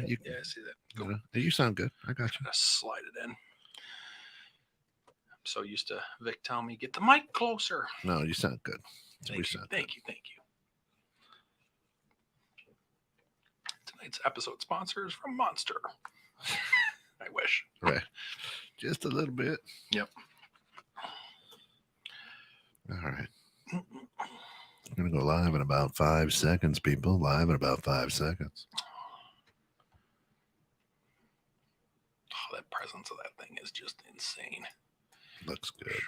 You, Yeah, I see that. Go. you sound good. I got you. Trying to slide it in. I'm so used to Vic telling me, get the mic closer. No, you sound good. Thank you. Thank you. Tonight's episode sponsor is from Monster. I wish. Right. Just a little bit. Yep. All right. I'm going to go live in about 5 seconds, people. Live in about 5 seconds. Oh, that presence of that thing is just insane. Looks good.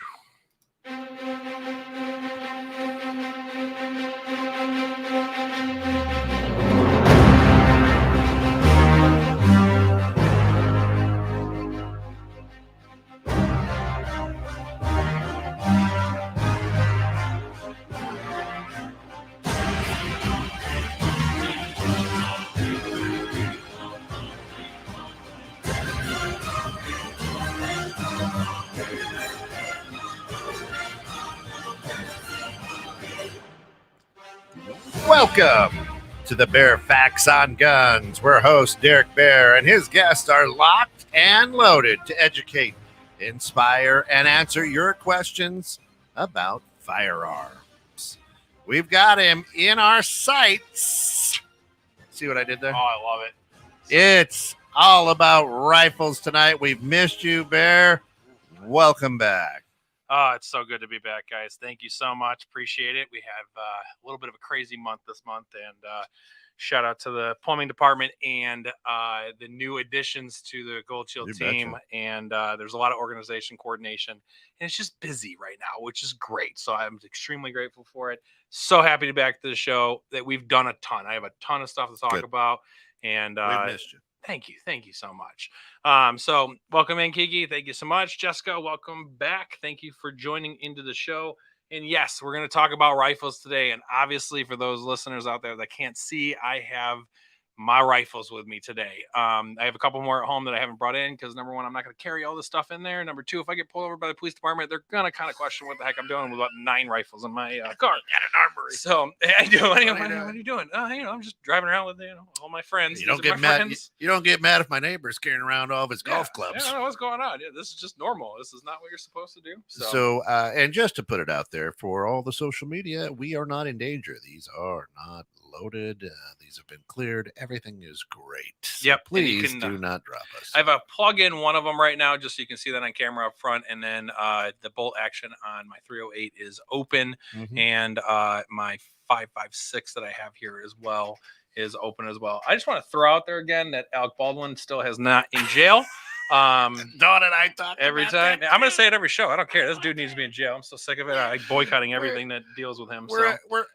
Welcome to the Bear Facts on Guns, where host Derek Baer and his guests are locked and loaded to educate, inspire, and answer your questions about firearms. We've got him in our sights. See what I did there? Oh, I love it. It's all about rifles tonight. We've missed you, Bear. Welcome back. Oh, it's so good to be back, guys. Thank you so much. Appreciate it. We have a little bit of a crazy month this month, and shout out to the plumbing department and the new additions to the Gold Shield team. Betcha. And there's a lot of organization coordination, and it's just busy right now, which is great. So I'm extremely grateful for it. So happy to be back to the show. That we've done a ton. I have a ton of stuff to talk about, and we've missed you. Thank you so much. So welcome in, Kiki. Thank you so much. Jessica, welcome back. Thank you for joining into the show. And yes, we're going to talk about rifles today. And obviously, for those listeners out there that can't see, I have my rifles with me today. I have a couple more at home that I haven't brought in because, number one, I'm not going to carry all this stuff in there. Number two, if I get pulled over by the police department, they're going to kind of question what the heck I'm doing with about 9 rifles in my car. Got an armory. So I do. What are you doing? I'm just driving around with all my friends. You don't get mad. You don't get mad if my neighbor's carrying around all of his golf clubs. I don't know what's going on. Yeah, this is just normal. This is not what you're supposed to do. So, and just to put it out there for all the social media, we are not in danger. These are not loaded. These have been cleared. Everything is great. So yep. Please do not drop us. I have a plug-in one of them right now, just so you can see that on camera up front. And then the bolt action on my 308 is open, and my 5.56 that I have here as well is open as well. I just want to throw out there again that Alec Baldwin still has not in jail. Dawn and I talk every time. I'm going to say it every show. I don't care. This dude needs to be in jail. I'm so sick of it. I like boycotting everything that deals with him.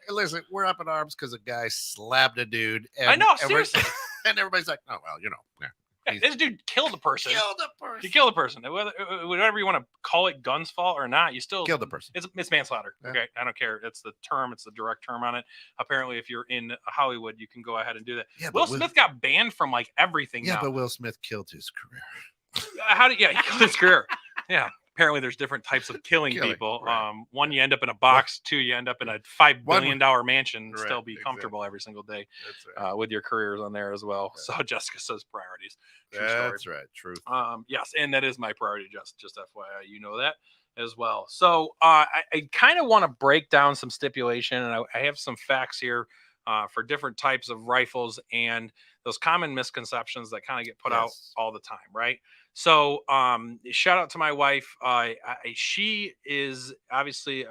Listen, we're up in arms because a guy slapped a dude. And, I know, seriously. And everybody's like, oh, well, Yeah, this dude killed a person. You killed a person. Whatever you want to call it, gun's fault or not, you still killed the person. It's manslaughter. Yeah. Okay, I don't care. It's the term. It's the direct term on it. Apparently, if you're in Hollywood, you can go ahead and do that. Yeah, Will Smith got banned from like everything. Yeah, now. but Will Smith killed his career. He killed his career. Yeah. Apparently, there's different types of killing people. Right. One, you end up in a box. Two, you end up in a $5 billion mansion and still be comfortable every single day with your careers on there as well. Yeah. So Jessica says priorities. That's right. Truth. Yes, and that is my priority, just FYI. You know that as well. So I kind of want to break down some stipulation, and I have some facts here for different types of rifles and those common misconceptions that kind of get put out all the time, right? So shout out to my wife. She is obviously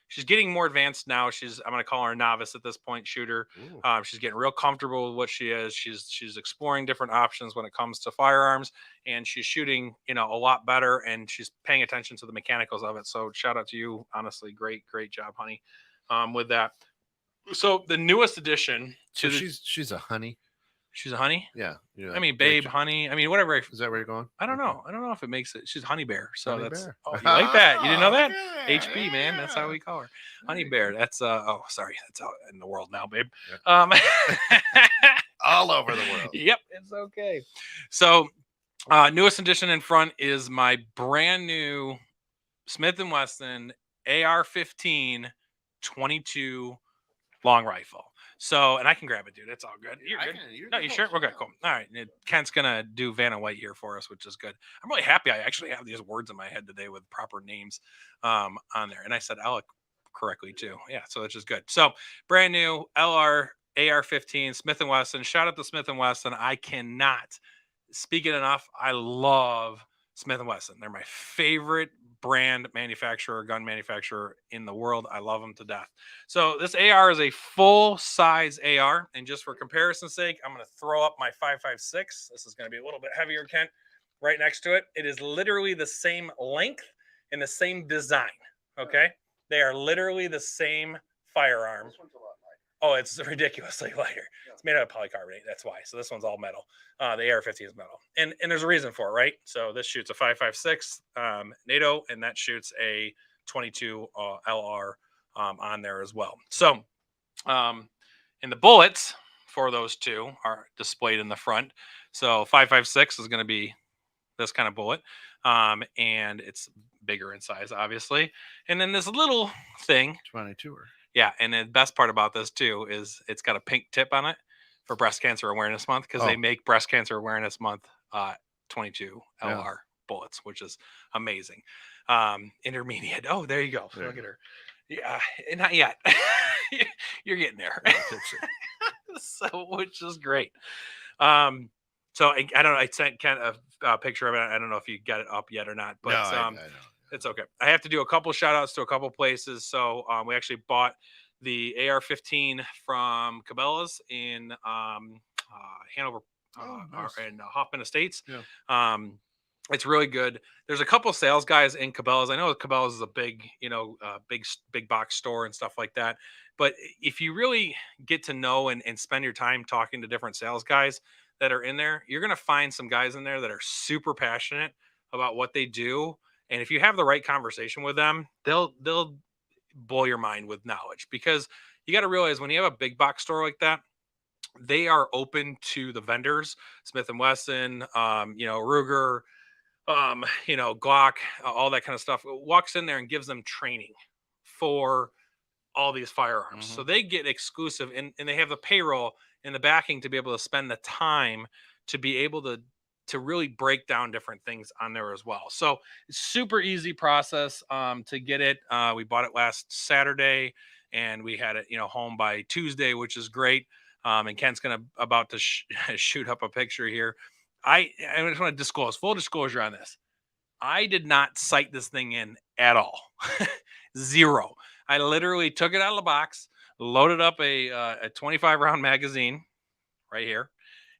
she's getting more advanced now. I'm going to call her a novice at this point, shooter. She's getting real comfortable with what she is. She's exploring different options when it comes to firearms, and she's shooting, a lot better, and she's paying attention to the mechanicals of it. So shout out to you. Honestly, great job, honey, with that. So the newest addition to she's a honey. She's a honey? Yeah. I mean, babe, honey. I mean, whatever. Is that where you're going? I don't know. I don't know if it makes it. She's Honey Bear. So honey that's. Bear. Oh, you like that? You didn't know that? Yeah, HB, man. That's how we call her. Honey Bear. That's, sorry. That's out in the world now, babe. Yeah. All over the world. Yep. It's okay. So, newest addition in front is my brand new Smith & Wesson AR-15 22 long rifle. So, and I can grab it, dude. It's all good. You're I good. can- you're No, the you sure? host, Okay, yeah. cool. All right. Kent's gonna do Vanna White here for us, which is good. I'm really happy. I actually have these words in my head today with proper names on there, and I said Alec correctly too. Yeah, so that's just good. So, brand new LR AR-15 Smith and Wesson. Shout out to Smith and Wesson. I cannot speak it enough. I love Smith and Wesson. They're my favorite brand manufacturer, gun manufacturer in the world. I love them to death. So this AR is a full size AR, and just for comparison's sake, I'm going to throw up my 5.56. This is going to be a little bit heavier, Kent. Right next to it, it is literally the same length and the same design. Okay, they are literally the same firearm. This one's a lot lighter. Oh, it's ridiculously lighter. Yeah. It's made out of polycarbonate. That's why. So this one's all metal. The AR-15 is metal, and there's a reason for it, right? So this shoots a 5.56 NATO, and that shoots a 22 LR on there as well. So, and the bullets for those two are displayed in the front. So 5.56 is going to be this kind of bullet, and it's bigger in size, obviously. And then this little thing, 22er. yeah, and the best part about this too is it's got a pink tip on it for Breast Cancer Awareness Month, because they make Breast Cancer Awareness Month 22 LR bullets, which is amazing. Intermediate. Oh, there you go. There Look you at her. Yeah, not yet. You're getting there. So, which is great. So I don't know. I sent Ken a picture of it. I don't know if you got it up yet or not, but No, I know. it's okay. I have to do a couple shout outs to a couple places. So we actually bought the AR-15 from Cabela's in Hanover nice. and Hoffman Estates. Yeah. It's really good. There's a couple sales guys in Cabela's. I know Cabela's is a big, big box store and stuff like that. But if you really get to know and spend your time talking to different sales guys that are in there, you're going to find some guys in there that are super passionate about what they do. And if you have the right conversation with them, they'll blow your mind with knowledge, because you got to realize when you have a big box store like that, they are open to the vendors, Smith and Wesson, Ruger, Glock, all that kind of stuff. Walks in there and gives them training for all these firearms. Mm-hmm. So they get exclusive, and they have the payroll and the backing to be able to spend the time to be able to really break down different things on there as well. So it's super easy process to get it. We bought it last Saturday, and we had it, home by Tuesday, which is great. And Ken's about to shoot up a picture here. I just want to disclose, full disclosure on this. I did not sight this thing in at all. Zero. I literally took it out of the box, loaded up a 25 round magazine right here,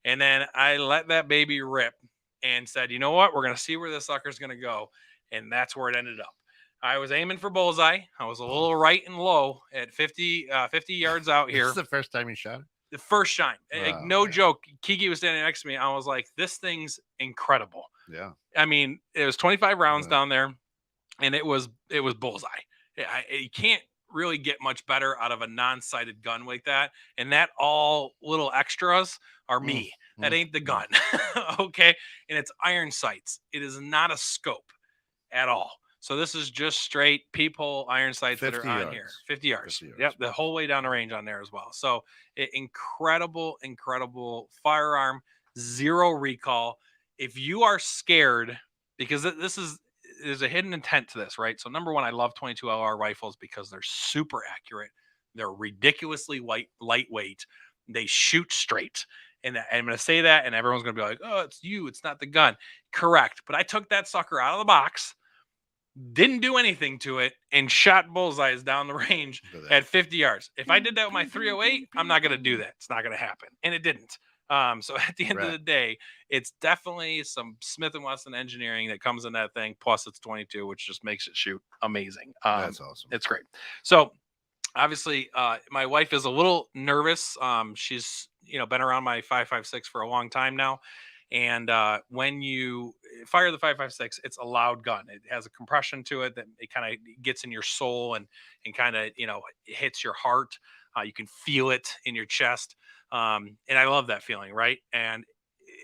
and then I let that baby rip and said, you know what? We're going to see where this sucker's going to go. And that's where it ended up. I was aiming for bullseye. I was a little right and low at 50 yards out here. This is the first time you shot it? The first shine. No man. joke. Kiki was standing next to me. I was like, this thing's incredible. Yeah. I mean, it was 25 rounds down there, and it was bullseye. You can't really get much better out of a non-sighted gun like that. And that all little extras are me. That ain't the gun. Okay. And it's iron sights. It is not a scope at all. So this is just straight peephole iron sights that are on here. 50 yards. Yep. The whole way down the range on there as well. So incredible firearm, zero recall. If you are scared, because there's a hidden intent to this, right? So number one, I love 22 LR rifles because they're super accurate. They're ridiculously lightweight. They shoot straight. And I'm going to say that, and everyone's going to be like, oh, it's you. It's not the gun. Correct. But I took that sucker out of the box, didn't do anything to it, and shot bullseyes down the range at 50 yards. If I did that with my 308, I'm not going to do that. It's not going to happen. And it didn't. So at the end of the day, it's definitely some Smith & Wesson engineering that comes in that thing. Plus it's 22, which just makes it shoot amazing. That's awesome. It's great. So obviously, my wife is a little nervous. She's, been around my 5.56 for a long time now. And when you fire the 5.56, it's a loud gun. It has a compression to it that it kind of gets in your soul and kind of, hits your heart. You can feel it in your chest. And I love that feeling, right? And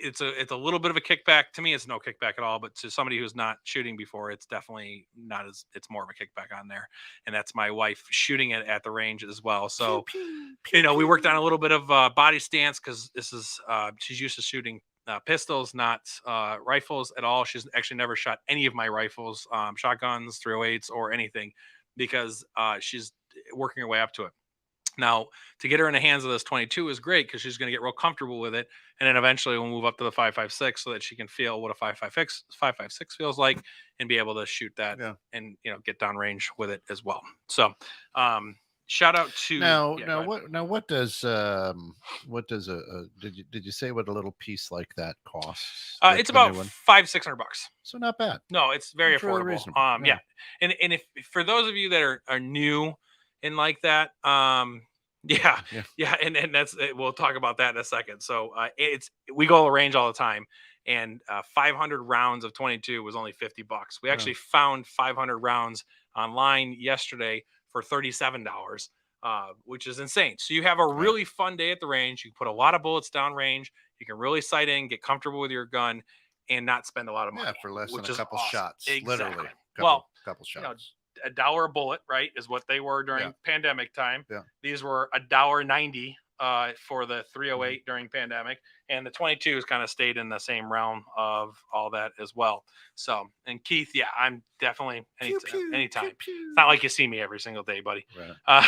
it's a little bit of a kickback. To me, it's no kickback at all, but to somebody who's not shooting before, it's definitely not as, it's more of a kickback on there. And that's my wife shooting it at the range as well. So, we worked on a little bit of body stance, because this is, she's used to shooting pistols, not rifles at all. She's actually never shot any of my rifles, shotguns, 308s, or anything, because she's working her way up to it. Now, to get her in the hands of this 22 is great, because she's going to get real comfortable with it, and then eventually we'll move up to the 5.56 so that she can feel what a 5.56 feels like, and be able to shoot that, and get downrange with it as well. So, shout out to what does did you say what a little piece like that costs? It's about $500-$600. So not bad. No, it's very It's really affordable. reasonable. And if for those of you that are new and like that, and that's, we'll talk about that in a second. So we go to the range all the time, and 500 rounds of 22 was only $50. We actually found 500 rounds online yesterday for $37, which is insane. So you have a really fun day at the range. You put a lot of bullets down range. You can really sight in, get comfortable with your gun, and not spend a lot of money. Yeah, for less than a couple shots. Exactly. Literally. Couple shots. $1 a bullet, right, is what they were during pandemic time. Yeah. These were $1.90 for the 308 during pandemic, and the 22s kind of stayed in the same realm of all that as well. So, and Keith, I'm definitely anytime. It's not like you see me every single day, buddy. Right.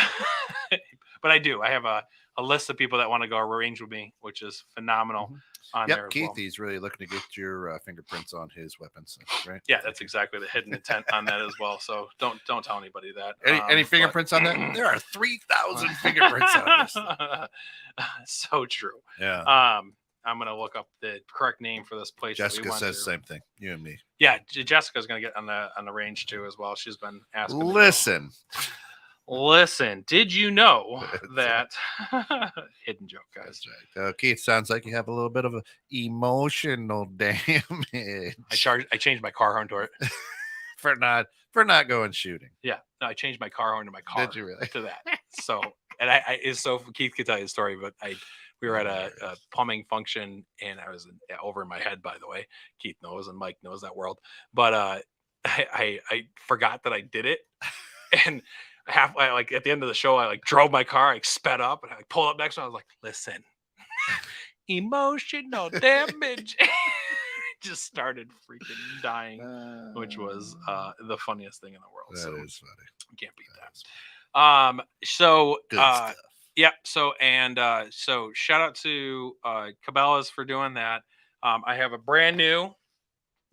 But I do. I have a list of people that want to go range with me, which is phenomenal. There as Keith, well. He's really looking to get your fingerprints on his weapons, right? Yeah, that's exactly the hidden intent on that as well. So don't tell anybody that. Any fingerprints on that? There are 3,000 fingerprints on this. So true. Yeah. I'm gonna look up the correct name for this place. Jessica says the same thing. You and me. Yeah, Jessica's gonna get on the range too as well. She's been asking. Listen, did you know that hidden joke, guys? That's right. Keith, sounds like you have a little bit of emotional damage. I changed my car horn to it for not going shooting. Yeah, no, I changed my car horn to my car. Did you really? To that. So, and Keith could tell you the story, but we were at a plumbing function, and I was over in my head, by the way. Keith knows, and Mike knows that world. But I forgot that I did it, and halfway, like at the end of the show, I drove my car, I sped up, and I pulled up next to him. I was like, "Listen, emotional damage." Just started freaking dying, which was the funniest thing in the world. That is funny. You can't beat that. So good stuff. Yeah. So shout out to Cabela's for doing that. I have a brand new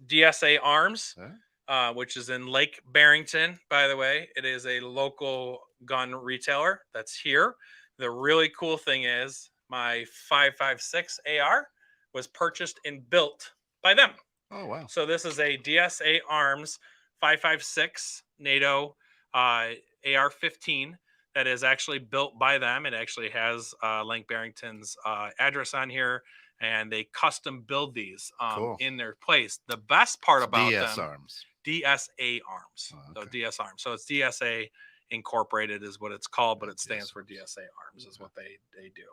DSA Arms. Which is in Lake Barrington, by the way. It is a local gun retailer that's here. The really cool thing is my 5.56 AR was purchased and built by them. Oh, wow. So this is a DSA Arms 5.56 NATO AR-15 that is actually built by them. It actually has Lake Barrington's address on here, and they custom build these cool. in their place. The best part about DS them... Arms. DSA Arms. Oh, okay. So DS Arms. So it's DSA Incorporated is what it's called, but it stands for DSA Arms is what they do.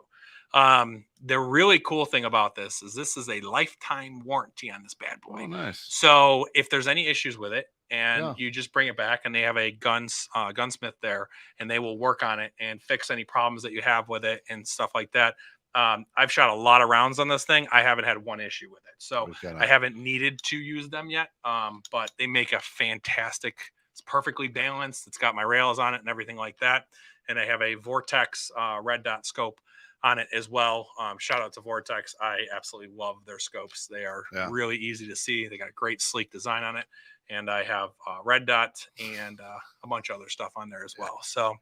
The really cool thing about this is a lifetime warranty on this bad boy. Oh, nice. So if there's any issues with it, and you just bring it back, and they have a gunsmith there, and they will work on it and fix any problems that you have with it and stuff like that. I've shot a lot of rounds on this thing. I haven't had one issue with it. So I haven't needed to use them yet. But they make a fantastic, it's perfectly balanced. It's got my rails on it and everything like that. And I have a Vortex red dot scope on it as well. Shout out to Vortex. I absolutely love their scopes. They are really easy to see. They got a great sleek design on it. And I have red dot and a bunch of other stuff on there as well. So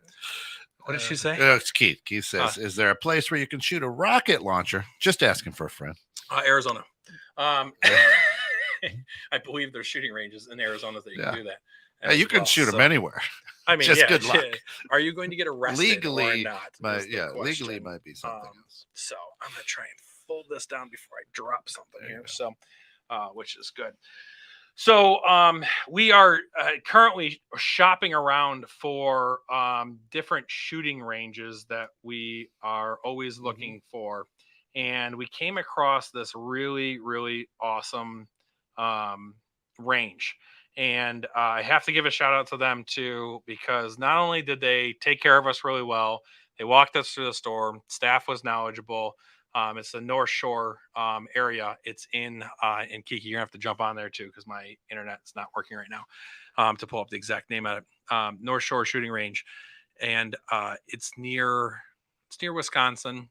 what did she say? It's Keith. Keith says, is there a place where you can shoot a rocket launcher? Just asking for a friend. Arizona. I believe there's shooting ranges in Arizona that you can do that. You can shoot them anywhere. I mean, just good luck. Are you going to get arrested legally or not? Legally it might be something else. So I'm going to try and fold this down before I drop something here. So, which is good. So we are currently shopping around for different shooting ranges that we are always looking for. and we came across this really, really awesome range. And I have to give a shout out to them too, because not only did they take care of us really well, they walked us through the store. Staff was knowledgeable. It's the North Shore area. It's in Kiki. You're gonna have to jump on there too, because my internet's not working right now to pull up the exact name of it. North Shore Shooting Range, and it's near Wisconsin,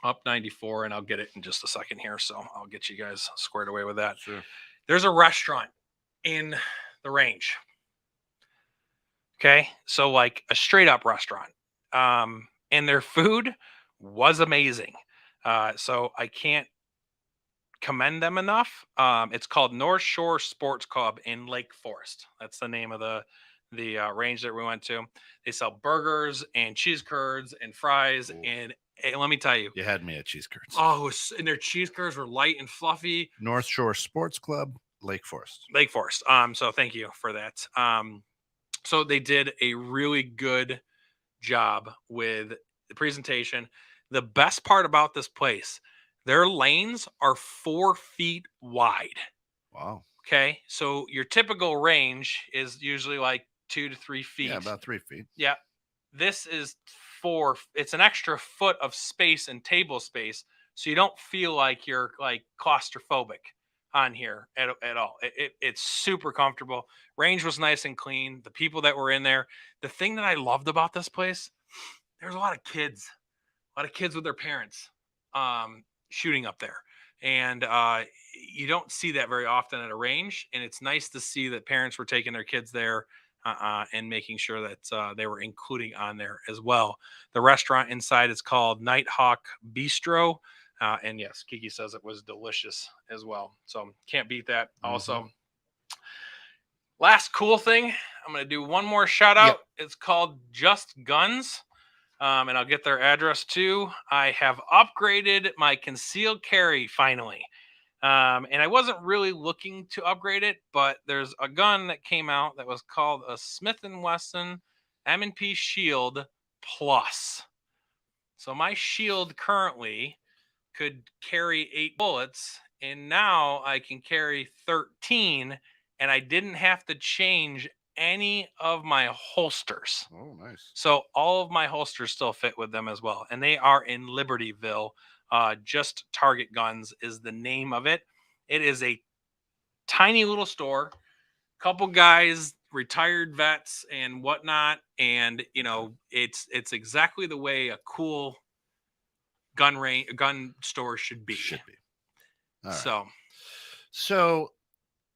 up 94, and I'll get it in just a second here. So I'll get you guys squared away with that. Sure. There's a restaurant in the range. Okay, so like a straight up restaurant, and their food was amazing. So I can't commend them enough. It's called North Shore Sports Club in Lake Forest. That's the name of the range that we went to. They sell burgers and cheese curds and fries. Ooh. And hey, let me tell you, You had me at cheese curds. oh, and their cheese curds were light and fluffy. North Shore Sports Club, Lake Forest. Lake Forest. So thank you for that. So they did a really good job with the presentation. The best part about this place, their lanes are 4 feet wide. Wow. Okay. So your typical range is usually like 2 to 3 feet. Yeah, about 3 feet. Yeah. This is 4. It's an extra foot of space and table space. So you don't feel like you're like claustrophobic on here at all. It's super comfortable. Range was nice and clean. The people that were in there, the thing that I loved about this place, there's a lot of kids with their parents shooting up there. And you don't see that very often at a range. And it's nice to see that parents were taking their kids there and making sure that they were including on there as well. The restaurant inside is called Nighthawk Bistro. And yes, Kiki says it was delicious as well. So can't beat that. Mhm. Also, last cool thing, I'm going to do one more shout out. Yep. It's called Just Guns. And I'll get their address too. I have upgraded my concealed carry finally. And I wasn't really looking to upgrade it, but there's a gun that came out that was called a Smith & Wesson M&P Shield Plus. So my shield currently could carry 8 bullets, and now I can carry 13, and I didn't have to change any of my holsters. Oh, nice. So all of my holsters still fit with them as well, and they are in Libertyville. Just Target Guns is the name of it. It is a tiny little store, couple guys, retired vets and whatnot, and you know it's exactly the way a cool gun store should be. All right. So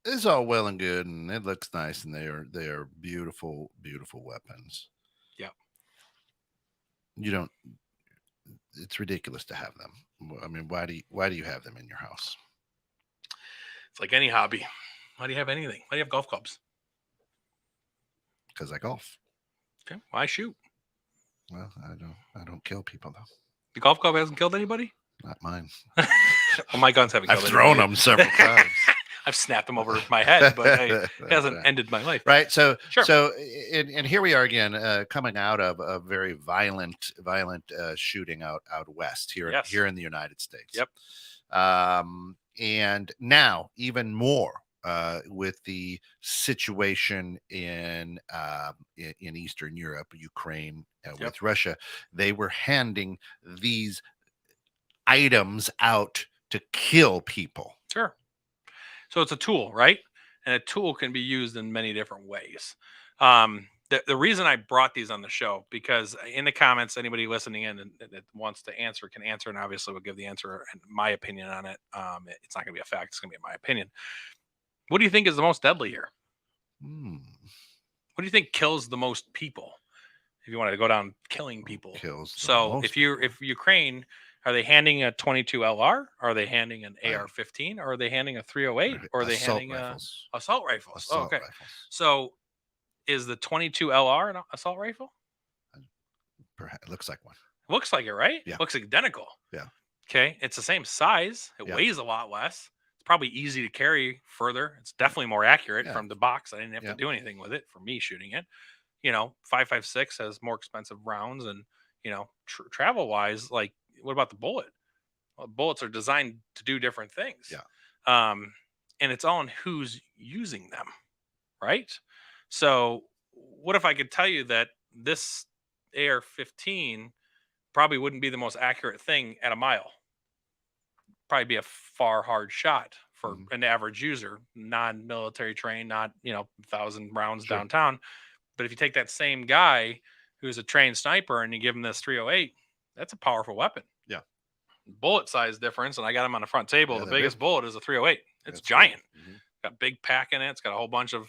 this is all well and good, and it looks nice, and they are beautiful, beautiful weapons. Yep. You don't. It's ridiculous to have them. I mean, why do you have them in your house? It's like any hobby. Why do you have anything? Why do you have golf clubs? Because I golf. Okay. Why shoot? Well, I don't kill people though. The golf club hasn't killed anybody? Not mine. Well, my guns haven't killed anybody. I've thrown them several times. I've snapped them over my head, but it hasn't ended my life. Right. So, sure. And here we are again, coming out of a very violent shooting out west here in the United States. Yep. And now even more with the situation in Eastern Europe, Ukraine, with Russia, they were handing these items out to kill people. Sure. So it's a tool, right? And a tool can be used in many different ways. The reason I brought these on the show, because in the comments, anybody listening in and that wants to answer can answer, and obviously we'll give the answer and my opinion on it. It's not going to be a fact. It's going to be my opinion. What do you think is the most deadly here? What do you think kills the most people? If you wanted to go down killing people. So if Ukraine, are they handing a 22 LR? Are they handing an AR-15? Or are they handing a 308? Or are they handing assault rifles? Okay. So is the 22 LR an assault rifle? Perhaps. It looks like one. Looks like it, right? Yeah. Looks identical. Yeah. Okay. It's the same size. It weighs a lot less. It's probably easy to carry further. It's definitely more accurate from the box. I didn't have to do anything with it for me shooting it. 5.56 has more expensive rounds, and travel wise, like, what about the bullet? Well, bullets are designed to do different things. Yeah. And it's all in who's using them, right? So what if I could tell you that this AR-15 probably wouldn't be the most accurate thing at a mile? Probably be a far hard shot for an average user, non-military trained, not 1,000 rounds Sure. downtown. But if you take that same guy who's a trained sniper and you give him this 308, that's a powerful weapon. Yeah. Bullet size difference, and I got him on the front table. Yeah, the they're biggest big. bullet is a 308. It's That's giant. big. Got big pack in it. It's got a whole bunch of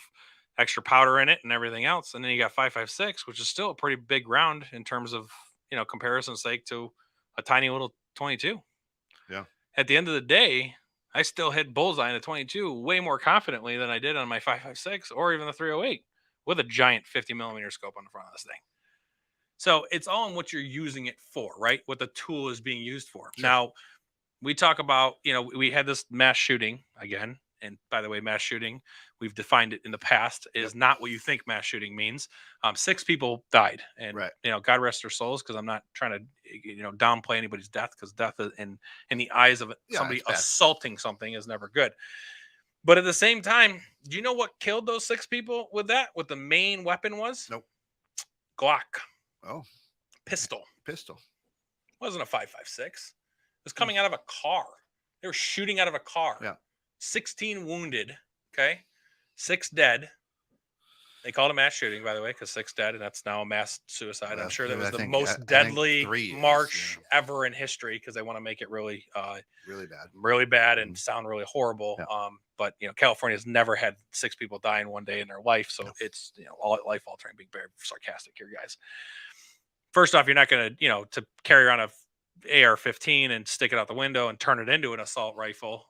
extra powder in it and everything else. And then you got 5.56, which is still a pretty big round in terms of comparison's sake to a tiny little 22. Yeah. At the end of the day, I still hit bullseye in a 22 way more confidently than I did on my 5.56 or even the 308 with a giant 50 millimeter scope on the front of this thing. So it's all in what you're using it for, right? What the tool is being used for. Sure. Now, we talk about, we had this mass shooting again. And by the way, mass shooting, we've defined it in the past, is not what you think mass shooting means. 6 people died, and Right. God rest their souls, because I'm not trying to downplay anybody's death, because death is in the eyes of somebody assaulting something is never good. But at the same time, do you know what killed those 6 people with that? What the main weapon was? Nope. Glock. Oh. Pistol. Pistol. It wasn't a 5.56. It was coming out of a car. They were shooting out of a car. Yeah. 16 wounded. Okay. 6 dead. They called it mass shooting, by the way, because 6 dead, and that's now a mass suicide. Well, I'm sure that was the most most deadly march yeah, ever in history, because they want to make it really really bad, and sound really horrible. Yeah. But California's never had 6 people die in one day in their life, so it's all life altering. Being very sarcastic here, guys. First off, you're not going to carry around a AR-15 and stick it out the window and turn it into an assault rifle.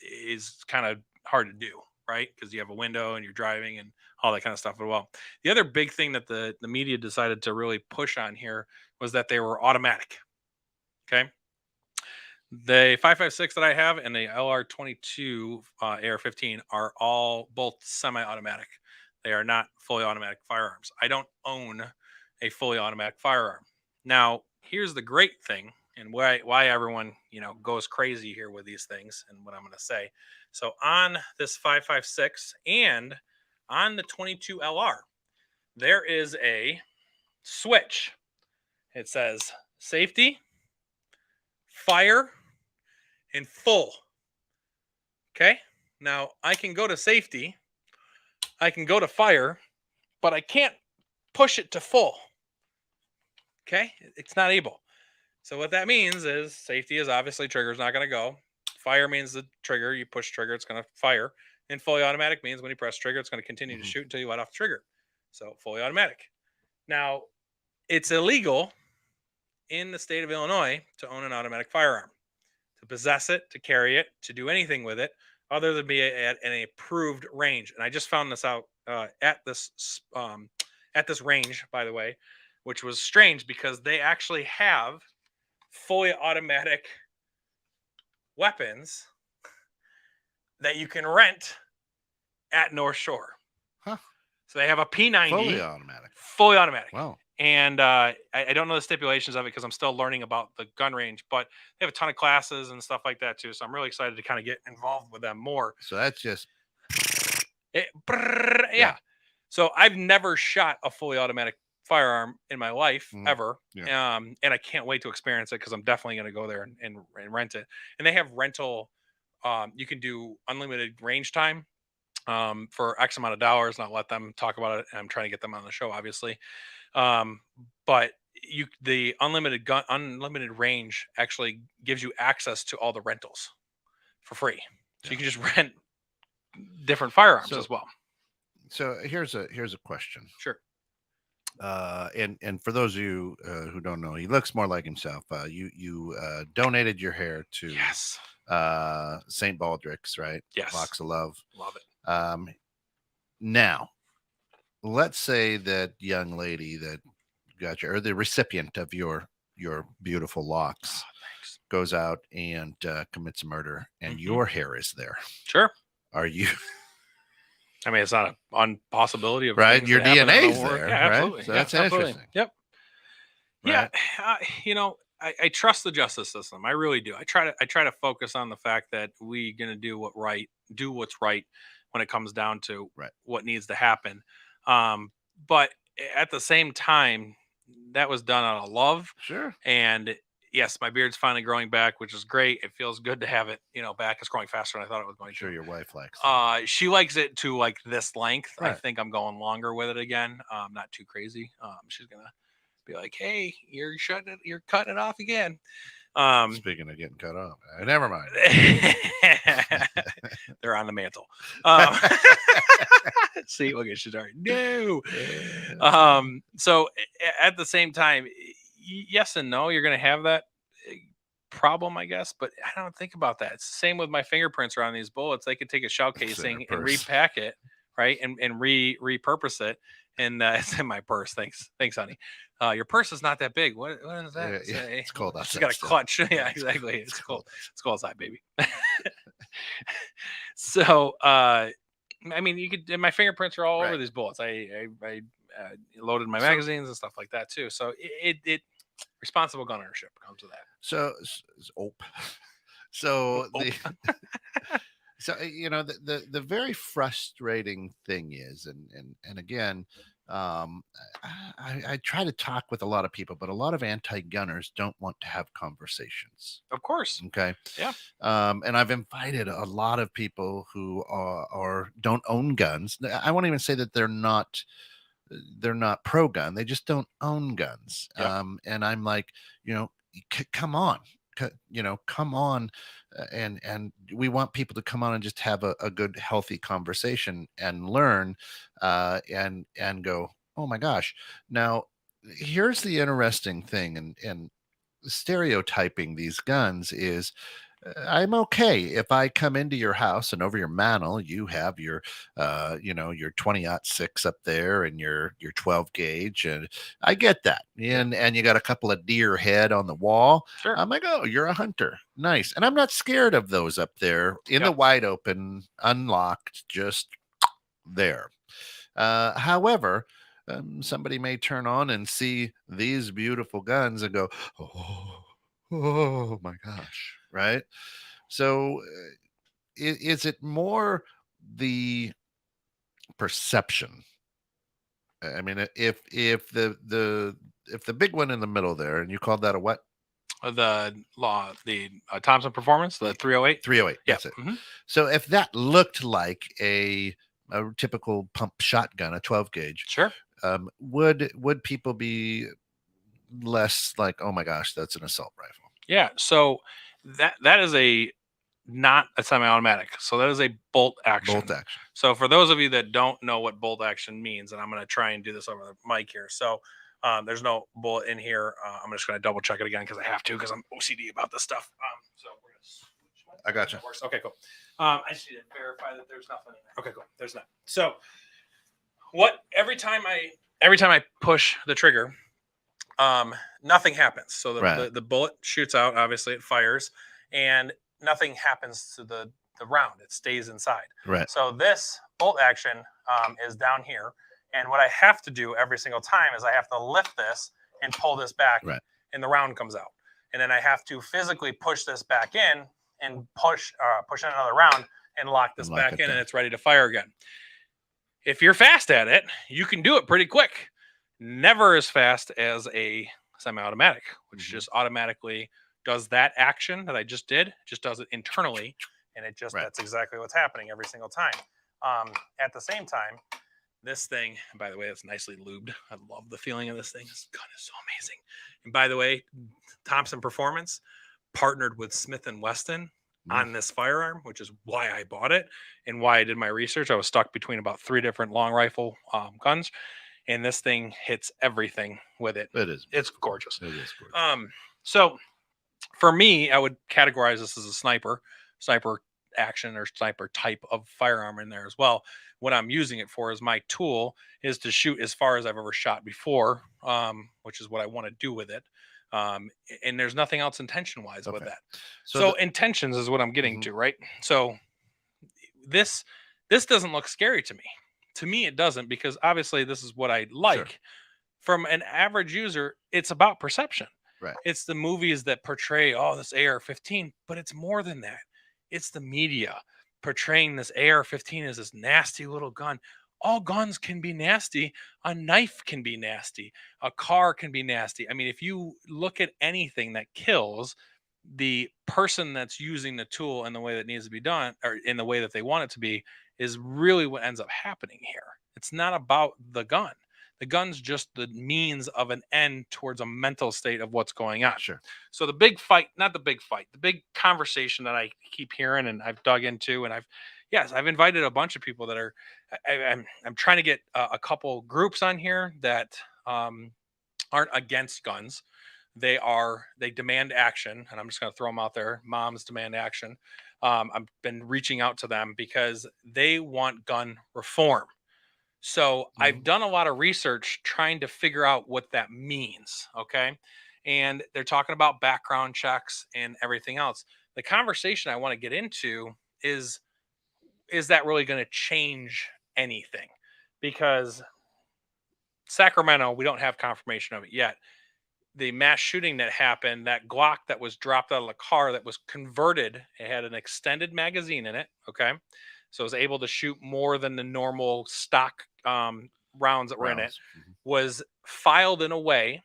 Is kind of hard to do, right? Because you have a window and you're driving and all that kind of stuff as well. The other big thing that the media decided to really push on here was that they were automatic. Okay. The 5.56 that I have and the LR22 AR-15 are all both semi-automatic. They are not fully automatic firearms. I don't own a fully automatic firearm. Now, here's the great thing, and why everyone goes crazy here with these things, and what I'm going to say. So on this 5.56 and on the 22 LR, there is a switch. It says safety, fire, and full. Okay. Now I can go to safety, I can go to fire, but I can't push it to full. Okay. It's not able. So what that means is safety is obviously trigger's not going to go. Fire means the trigger, you push trigger, it's going to fire. And fully automatic means when you press trigger, it's going to continue to shoot until you let off the trigger. So fully automatic. Now, it's illegal in the state of Illinois to own an automatic firearm, to possess it, to carry it, to do anything with it, other than be at an approved range. And I just found this out at this range, by the way, which was strange because they actually have fully automatic weapons that you can rent at North Shore. Huh. So they have a P90. Fully automatic. Wow. And I don't know the stipulations of it because I'm still learning about the gun range, but they have a ton of classes and stuff like that too. So I'm really excited to kind of get involved with them more. So that's just... Yeah. So I've never shot a fully automatic firearm in my life ever. Yeah. And I can't wait to experience it because I'm definitely going to go there and rent it. And they have rental. You can do unlimited range time for X amount of dollars, and I'll let them talk about it. I'm trying to get them on the show, obviously. But the unlimited range actually gives you access to all the rentals for free. So you can just rent different firearms as well. So here's a question. Sure. And for those of you who don't know, he looks more like himself. You donated your hair to St. Baldrick's, right? Yes. Locks of Love. Love it. Now, let's say that young lady that got you, or the recipient of your beautiful locks, goes out and commits a murder, and your hair is there. Sure. Are you? I mean, it's not an impossibility of right. Your DNA is there. Yeah, absolutely. Right? So that's interesting. Yep. Right? Yeah. I trust the justice system. I really do. I try to focus on the fact that we gonna do what's right when it comes down to Right. what needs to happen. But at the same time, that was done out of love. Sure. And yes, my beard's finally growing back, which is great. It feels good to have it, back. It's growing faster than I thought it was going Sure, to. your wife likes it. She likes it to like this length. I Right. think I'm going longer with it again. Not too crazy. She's gonna be like, "Hey, you're cutting it off again." Speaking of getting cut off, never mind. They're on the mantle. Um, see, look at she's already no. So at the same time, yes and no. You're gonna have that problem, I guess, but I don't think about that. It's the same with my fingerprints are on these bullets. They could take a shell It's in casing her and purse. repack it, right, and repurpose it. And it's in my purse. Thanks, honey. Your purse is not that big. What is that? Yeah, it's cold She's outside got a still. clutch. Yeah, exactly. It's cold. It's cold outside, baby. So, I mean, you could. And my fingerprints are all over Right. these bullets. I loaded my So- magazines and stuff like that too. So it responsible gun ownership comes with that. So, so Oh. the so the very frustrating thing is, and again, I try to talk with a lot of people, but a lot of anti-gunners don't want to have conversations. Of course. Okay. Yeah. And I've invited a lot of people who are don't own guns. I won't even say that they're not pro-gun. They just don't own guns. Yeah. And I'm like, come on, come on. And we want people to come on and just have a good, healthy conversation and learn, and go, oh my gosh. Now, here's the interesting thing, and stereotyping these guns is, I'm okay if I come into your house and over your mantle you have your your 20-06 up there and your 12 gauge, and I get that, and you got a couple of deer head on the wall. Sure. I'm like, oh, you're a hunter, nice, and I'm not scared of those up there in the Yep. wide open, unlocked, just there. However, somebody may turn on and see these beautiful guns and go, oh my gosh, right? So, is it more the perception? I mean, if the big one in the middle there, and you called that a what? The Thompson Performance, the 308. 308. Yeah. That's it. Mhm. So if that looked like a typical pump shotgun, a 12 gauge, Sure. would people be less like, oh my gosh, that's an assault rifle? Yeah. So that is not a semi-automatic. So that is a bolt action. Bolt action. So for those of you that don't know what bolt action means, and I'm going to try and do this over the mic here. So there's no bullet in here. I'm just going to double check it again because I have to, because I'm OCD about this stuff. So we're going to switch one. I gotcha. That works. Okay, cool. I just need to verify that there's nothing in there. Okay, cool. There's not. So every time I push the trigger, nothing happens. So the bullet shoots out, obviously it fires, and nothing happens to the round. It stays inside. Right. So this bolt action is down here. And what I have to do every single time is I have to lift this and pull this back, Right. and the round comes out. And then I have to physically push this back in and push in another round and lock this back in, and it's ready to fire again. If you're fast at it, you can do it pretty quick. Never as fast as a semi-automatic, which just automatically does that action that I just did, just does it internally, and it just that's exactly what's happening every single time. At the same time, this thing, and by the way, it's nicely lubed. I love the feeling of this thing. This gun is so amazing. And by the way, Thompson Performance partnered with Smith & Wesson on this firearm, which is why I bought it and why I did my research. I was stuck between about 3 different long rifle guns, and this thing hits everything with it. It's gorgeous. It is gorgeous. So for me, I would categorize this as a sniper action or sniper type of firearm in there as well. What I'm using it for is my tool is to shoot as far as I've ever shot before, which is what I want to do with it. And there's nothing else intention wise with that. So intentions is what I'm getting to, right? So this doesn't look scary to me. To me, it doesn't, because obviously this is what I like. Sure. From an average user, it's about perception. Right. It's the movies that portray, oh, this AR-15, but it's more than that. It's the media portraying this AR-15 as this nasty little gun. All guns can be nasty. A knife can be nasty. A car can be nasty. I mean, if you look at anything that kills, the person that's using the tool in the way that needs to be done, or in the way that they want it to be, is really what ends up happening here. It's not about the gun. The gun's just the means of an end towards a mental state of what's going on. Sure. So the big fight, not the big fight, the big conversation that I keep hearing and I've dug into, and I've invited a bunch of people that are, I'm trying to get a couple groups on here that aren't against guns. They demand action, and I'm just going to throw them out there. Moms demand action. I've been reaching out to them because they want gun reform. So I've done a lot of research trying to figure out what that means. Okay. And they're talking about background checks and everything else. The conversation I want to get into is that really going to change anything? Because Sacramento, we don't have confirmation of it yet. The mass shooting that happened, that Glock that was dropped out of the car that was converted, it had an extended magazine in it. Okay. So it was able to shoot more than the normal stock rounds that were in it, was filed in a way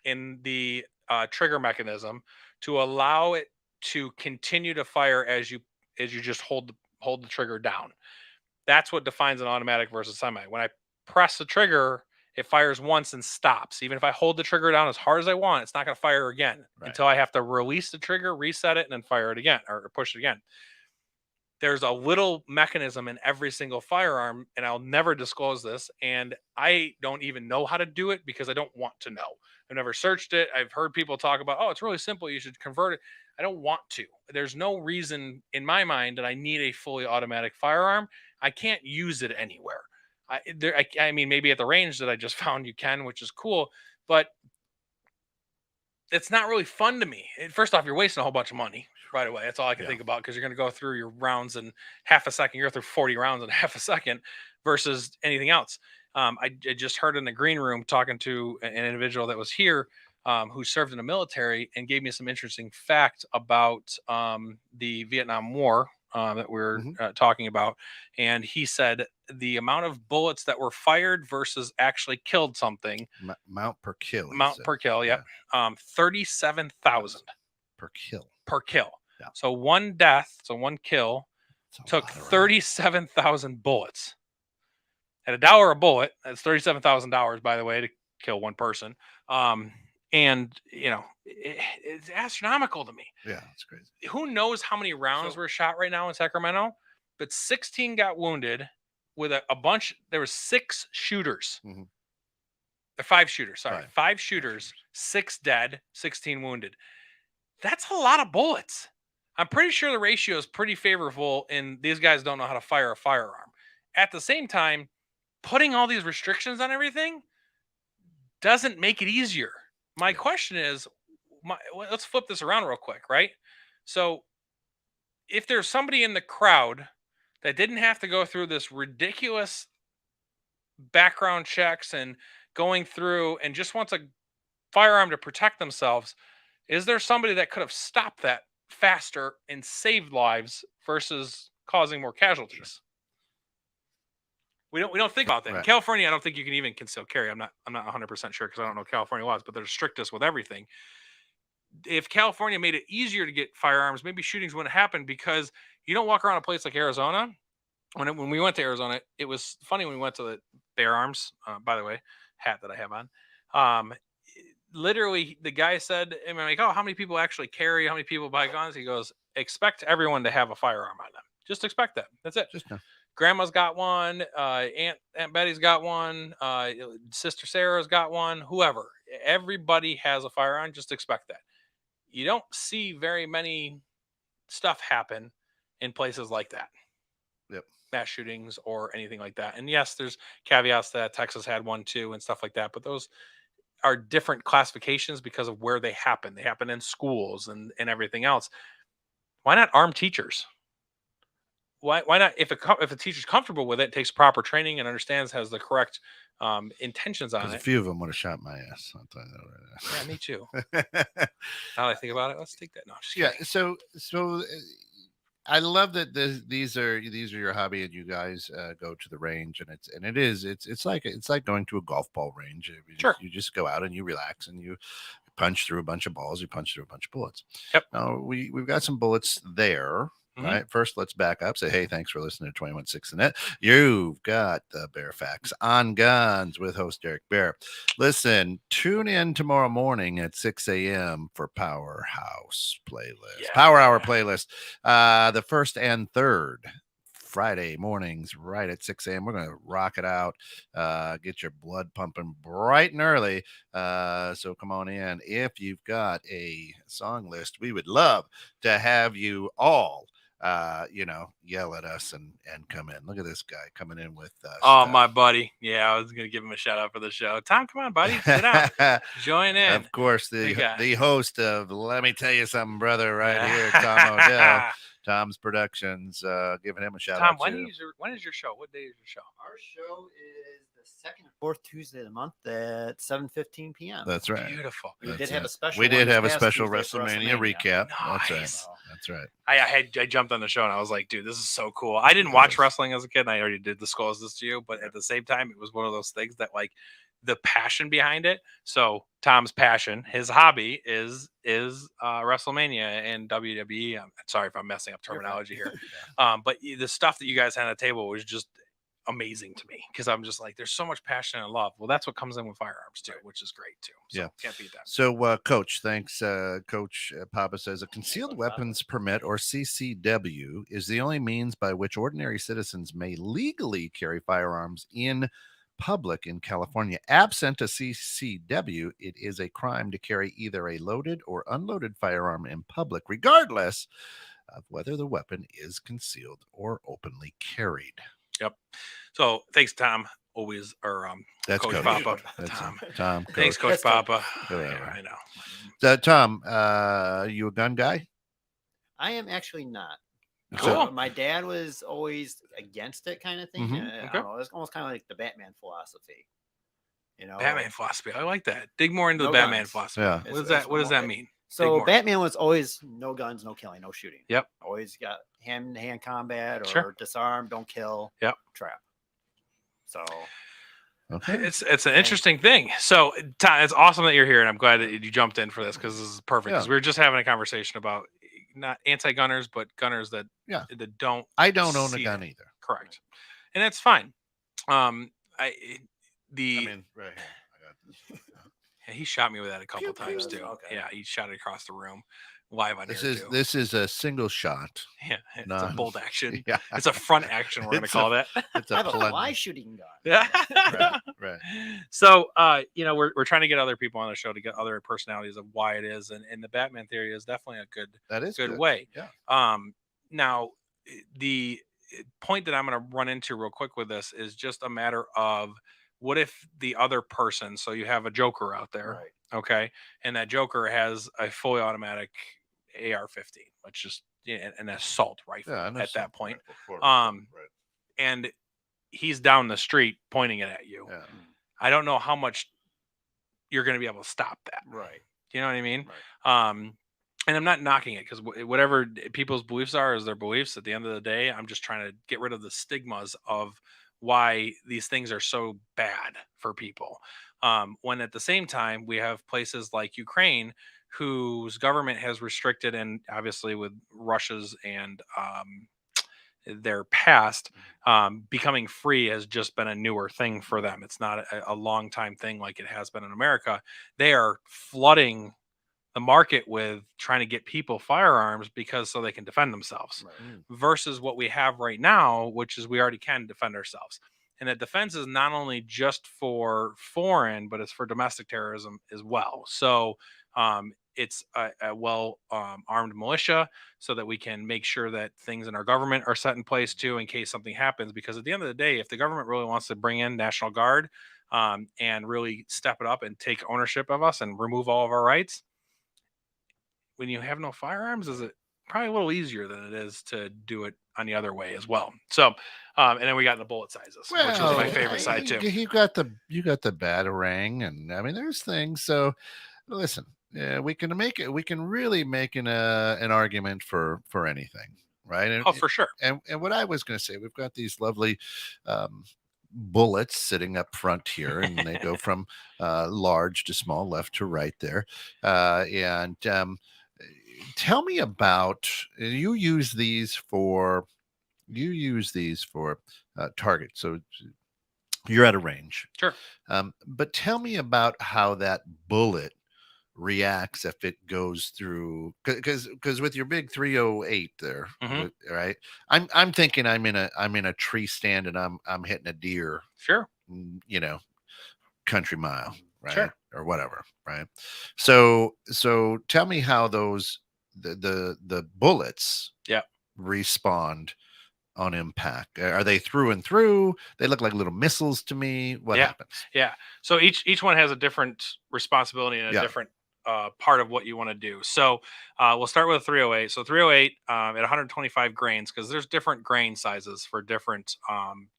in the trigger mechanism to allow it to continue to fire as you just hold the trigger down. That's what defines an automatic versus semi. When I press the trigger, it fires once and stops. Even if I hold the trigger down as hard as I want, it's not going to fire again until I have to release the trigger, reset it, and then fire it again or push it again. There's a little mechanism in every single firearm, and I'll never disclose this. And I don't even know how to do it because I don't want to know. I've never searched it. I've heard people talk about, oh, it's really simple. You should convert it. I don't want to. There's no reason in my mind that I need a fully automatic firearm. I can't use it anywhere. I mean, maybe at the range that I just found you can, which is cool, but it's not really fun to me. First off, you're wasting a whole bunch of money right away. That's all I can think about, because you're going to go through your rounds in half a second. You're through 40 rounds in half a second versus anything else. I just heard in the green room talking to an individual that was here who served in the military and gave me some interesting facts about the Vietnam War that we're talking about. And he said the amount of bullets that were fired versus actually killed something. Mount per kill. Mount per kill, yeah. 37,000 per kill. Per kill. Yeah. So one death, so one kill took 37,000 bullets. At $1 a bullet, that's $37,000, by the way, to kill one person. And you know, it's astronomical to me. Yeah, it's crazy. Who knows how many rounds were shot right now in Sacramento? But 16 got wounded with a bunch. There were 6 shooters. Or 5 shooters. Sorry, 5 shooters, 6 dead, 16 wounded. That's a lot of bullets. I'm pretty sure the ratio is pretty favorable, and these guys don't know how to fire a firearm. At the same time, putting all these restrictions on everything doesn't make it easier. My question is, let's flip this around real quick, right? So if there's somebody in the crowd that didn't have to go through this ridiculous background checks and going through and just wants a firearm to protect themselves, is there somebody that could have stopped that faster and saved lives versus causing more casualties? We don't think about that. In California, I don't think you can even conceal carry. I'm not 100% sure because I don't know California laws, but they're strictest with everything. If California made it easier to get firearms, maybe shootings wouldn't happen, because you don't walk around a place like Arizona. When we went to Arizona, it was funny when we went to the Bear Arms, by the way, hat that I have on. Literally, the guy said, I'm like, oh, how many people actually carry? How many people buy guns? He goes, expect everyone to have a firearm on them. Just expect that. That's it. Just know. Grandma's got one. Aunt Betty's got one. Sister Sarah's got one. Whoever. Everybody has a firearm. Just expect that. You don't see very many stuff happen in places like that. Yep. Mass shootings or anything like that. And yes, there's caveats that Texas had one too and stuff like that. But those are different classifications because of where they happen. They happen in schools and everything else. Why not arm teachers? why not? If a teacher's comfortable with it, takes proper training and understands, has the correct intentions on Because a it. few of them would have shot my ass. I'll tell you that Yeah, me too. right now. Now that I think about it, let's take that. No, just Yeah. kidding. So I love that these are your hobby, and you guys go to the range, and it's like going to a golf ball range. Sure. You just go out and you relax, and you punch through a bunch of balls, you punch through a bunch of bullets. Yep. Now we've got some bullets there. Mhm. Right. First, let's back up. Say, hey, thanks for listening to 21.6 the Net. You've got the Bear Facts on Guns with host Derek Baer. Listen, tune in tomorrow morning at 6 a.m. for Powerhouse playlist. Yeah. Power Hour playlist. The first and third Friday mornings, right at 6 a.m. We're going to rock it out, get your blood pumping bright and early. So come on in. If you've got a song list, we would love to have you all yell at us and come in. Look at this guy coming in with My buddy. Yeah, I was gonna give him a shout out for the show. Tom, come on, buddy, sit down, join in. Of course, We got- the host of Let Me Tell You Something, Brother, right here, Tom Odell, Tom's Productions. Giving him a shout Tom, out. when is your show? What day is your show? Our show is the second and fourth Tuesday of the month at 7:15 p.m. That's right. Beautiful. We did That's have it. a special. We did one have a this past special Tuesday for WrestleMania recap. That's right. Nice. That's right. I jumped on the show and I was like, dude, this is so cool. I didn't watch wrestling as a kid, and I already did disclose this to you, but at the same time, it was one of those things that, like, the passion behind it. So Tom's passion, his hobby is WrestleMania and WWE. I'm sorry if I'm messing up terminology here. But the stuff that you guys had on the table was just amazing to me, because I'm just like, there's so much passion and love. Well, that's what comes in with firearms too, which is great too. So Yeah. can't beat that. So, Coach, thanks. Coach Papa says a concealed weapons permit, or CCW, is the only means by which ordinary citizens may legally carry firearms in public in California. Absent a CCW, it is a crime to carry either a loaded or unloaded firearm in public, regardless of whether the weapon is concealed or openly carried. Yep. So thanks, Tom. Always, or That's Coach Coach Papa. That's Tom. Tom. Thanks, Coach That's Coach. Papa. Whatever. Yeah, I know. Tom, you a gun guy? I am actually not. Cool. My dad was always against it, kind of thing. Mhm. I Okay. don't know. It's almost kind of like the Batman philosophy. Batman philosophy. I like that. Dig more into No the Batman guns. philosophy. Yeah. What does that mean? So more. Batman was always no guns, no killing, no shooting. Yep. Always got hand-to-hand combat or Sure. disarm, don't kill. Yep. Trap. So Okay. It's an interesting thing. So, Tom, it's awesome that you're here, and I'm glad that you jumped in for this, because this is perfect. Because we were just having a conversation about not anti-gunners, but gunners that don't. I don't own a see gun it. either. Correct, and that's fine. I mean, right here. I got this. Yeah, he shot me with that a couple Pew, times pew. too. Okay. Yeah, he shot it across the room, live on This here is too. this is a single shot. Yeah, it's No. a bolt action. Yeah. It's a front action. We're gonna It's call that. It's I have a plen- fly shooting gun. Yeah. Right. So, we're trying to get other people on the show to get other personalities of why it is, and the Batman theory is definitely a That is good way. Yeah. Now, the point that I'm going to run into real quick with this is just a matter of, what if the other person, so you have a Joker out there, Right. okay, and that Joker has a fully automatic AR-15, let's just an assault rifle Yeah. at that point, Right. and he's down the street pointing it at you. Yeah. I don't know how much you're going to be able to stop that. Right. You know what I mean? Right. And I'm not knocking it, because whatever people's beliefs are is their beliefs. At the end of the day, I'm just trying to get rid of the stigmas of why these things are so bad for people. When at the same time, we have places like Ukraine, whose government has restricted, and obviously with Russia's and their past, becoming free has just been a newer thing for them. It's not a long time thing like it has been in America. They are flooding the market with trying to get people firearms, because so they can defend themselves, Right. versus what we have right now, which is we already can defend ourselves. And that defense is not only just for foreign, but it's for domestic terrorism as well. So it's a well armed militia, so that we can make sure that things in our government are set in place too, in case something happens. Because at the end of the day, if the government really wants to bring in National Guard and really step it up and take ownership of us and remove all of our rights, when you have no firearms, is it probably a little easier than it is to do it on the other way as well. So, and then we got the bullet sizes, which is my favorite side too. You got the batarang, and I mean, there's things. So, listen, we can make it. We can really make an argument for anything, right? Oh, for sure. And what I was going to say, we've got these lovely bullets sitting up front here, and they go from large to small, left to right there. And tell me about you use these for target. So you're at a range. Sure. But tell me about how that bullet reacts if it goes through, because with your big 308 there, right? I'm thinking I'm in a tree stand and I'm hitting a deer. Sure. Country mile, right? Sure. Or whatever, right? So tell me how those the bullets respond on impact. Are they through and through? They look like little missiles to me. What happens? Yeah. So each one has a different responsibility and a different part of what you want to do. So we'll start with a 308. So 308 at 125 grains, because there's different grain sizes for different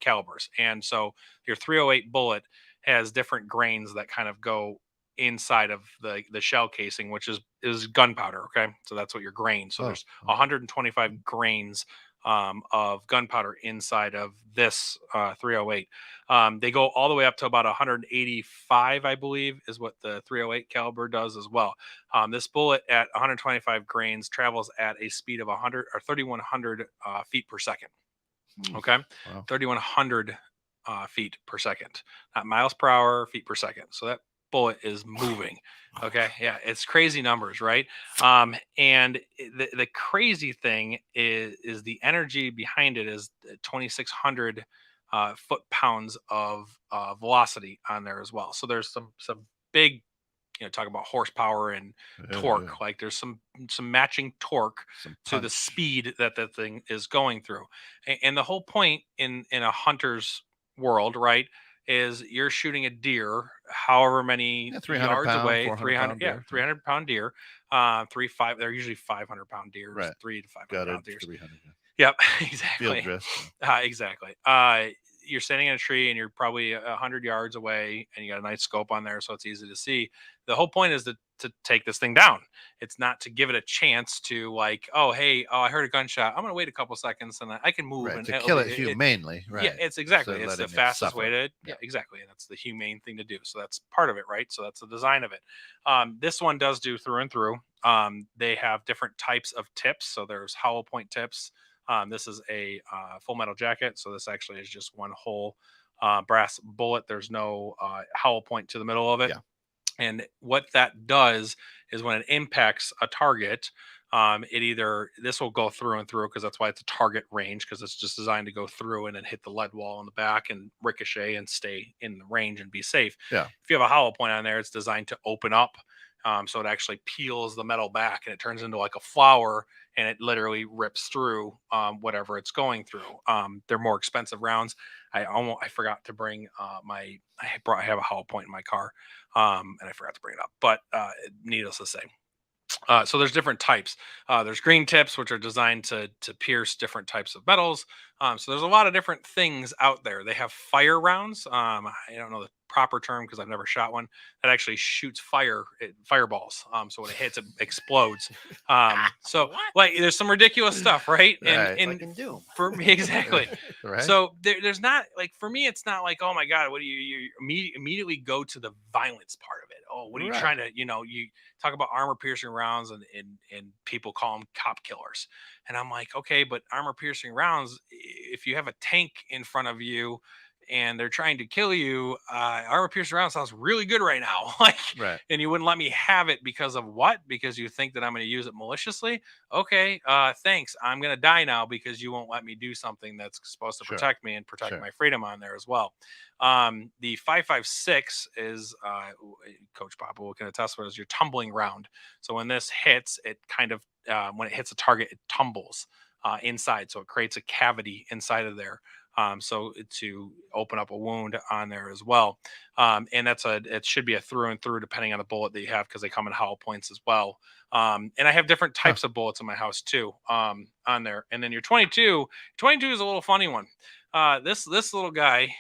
calibers. And so your 308 bullet has different grains that kind of go inside of the shell casing, which is gunpowder. Okay. So that's what your grain. So there's 125 grains of gunpowder inside of this 308. They go all the way up to about 185, I believe, is what the 308 caliber does as well. This bullet at 125 grains travels at a speed of 100 or 3,100 feet per second. Okay, wow. 3,100 feet per second, not miles per hour, feet per second. So that bullet is moving. Okay. Yeah. It's crazy numbers, right? And the crazy thing is the energy behind it is 2,600 foot-pounds of velocity on there as well. So there's some big, talk about horsepower and torque. Like there's some matching torque to the speed that the thing is going through. And the whole point in a hunter's world, right, is you're shooting a deer however many yards away, 300 300-pound deer, 3-5, they're usually 500-pound deer, right. 300 to 500-pound deer. Yep, exactly. Exactly. You're standing in a tree and you're probably 100 yards away and you got a nice scope on there, so it's easy to see. The whole point is to take this thing down. It's not to give it a chance to I heard a gunshot, I'm going to wait a couple seconds and I can move. Right, and to kill it humanely. Right. Yeah, it's the fastest way to, exactly. And that's the humane thing to do. So that's part of it, right? So that's the design of it. This one does do through and through. They have different types of tips. So there's hollow point tips. This is a full metal jacket. So this actually is just one whole brass bullet. There's no hollow point to the middle of it. Yeah. And what that does is when it impacts a target, this will go through and through, because that's why it's a target range, because it's just designed to go through and then hit the lead wall in the back and ricochet and stay in the range and be safe. Yeah. If you have a hollow point on there, it's designed to open up. So it actually peels the metal back and it turns into like a flower, and it literally rips through whatever it's going through. They're more expensive rounds. I forgot to bring I have a hollow point in my car, and I forgot to bring it up. But needless to say, so there's different types. There's green tips, which are designed to pierce different types of metals. So there's a lot of different things out there. They have fire rounds. I don't know the proper term because I've never shot one that actually shoots fireballs. So when it hits, it explodes. So there's some ridiculous stuff, right? And for me, exactly. Right. So there's not for me, it's not oh my God, what do you immediately go to the violence part of it? Oh, what are you trying to, you talk about armor piercing rounds and people call them cop killers. And I'm like, okay, but armor piercing rounds, if you have a tank in front of you and they're trying to kill you, armor piercing round sounds really good right now. And you wouldn't let me have it because of what? Because you think that I'm going to use it maliciously? Okay, thanks. I'm going to die now because you won't let me do something that's supposed to protect me and protect my freedom on there as well. The 5.56 is, Coach Papa can attest to, is your tumbling round. So when this hits, it kind of, when it hits a target, it tumbles inside. So it creates a cavity inside of there. So to open up a wound on there as well. And it should be a through and through depending on the bullet that you have, because they come in hollow points as well. And I have different types of bullets in my house too, on there. And then your 22 is a little funny one. This little guy,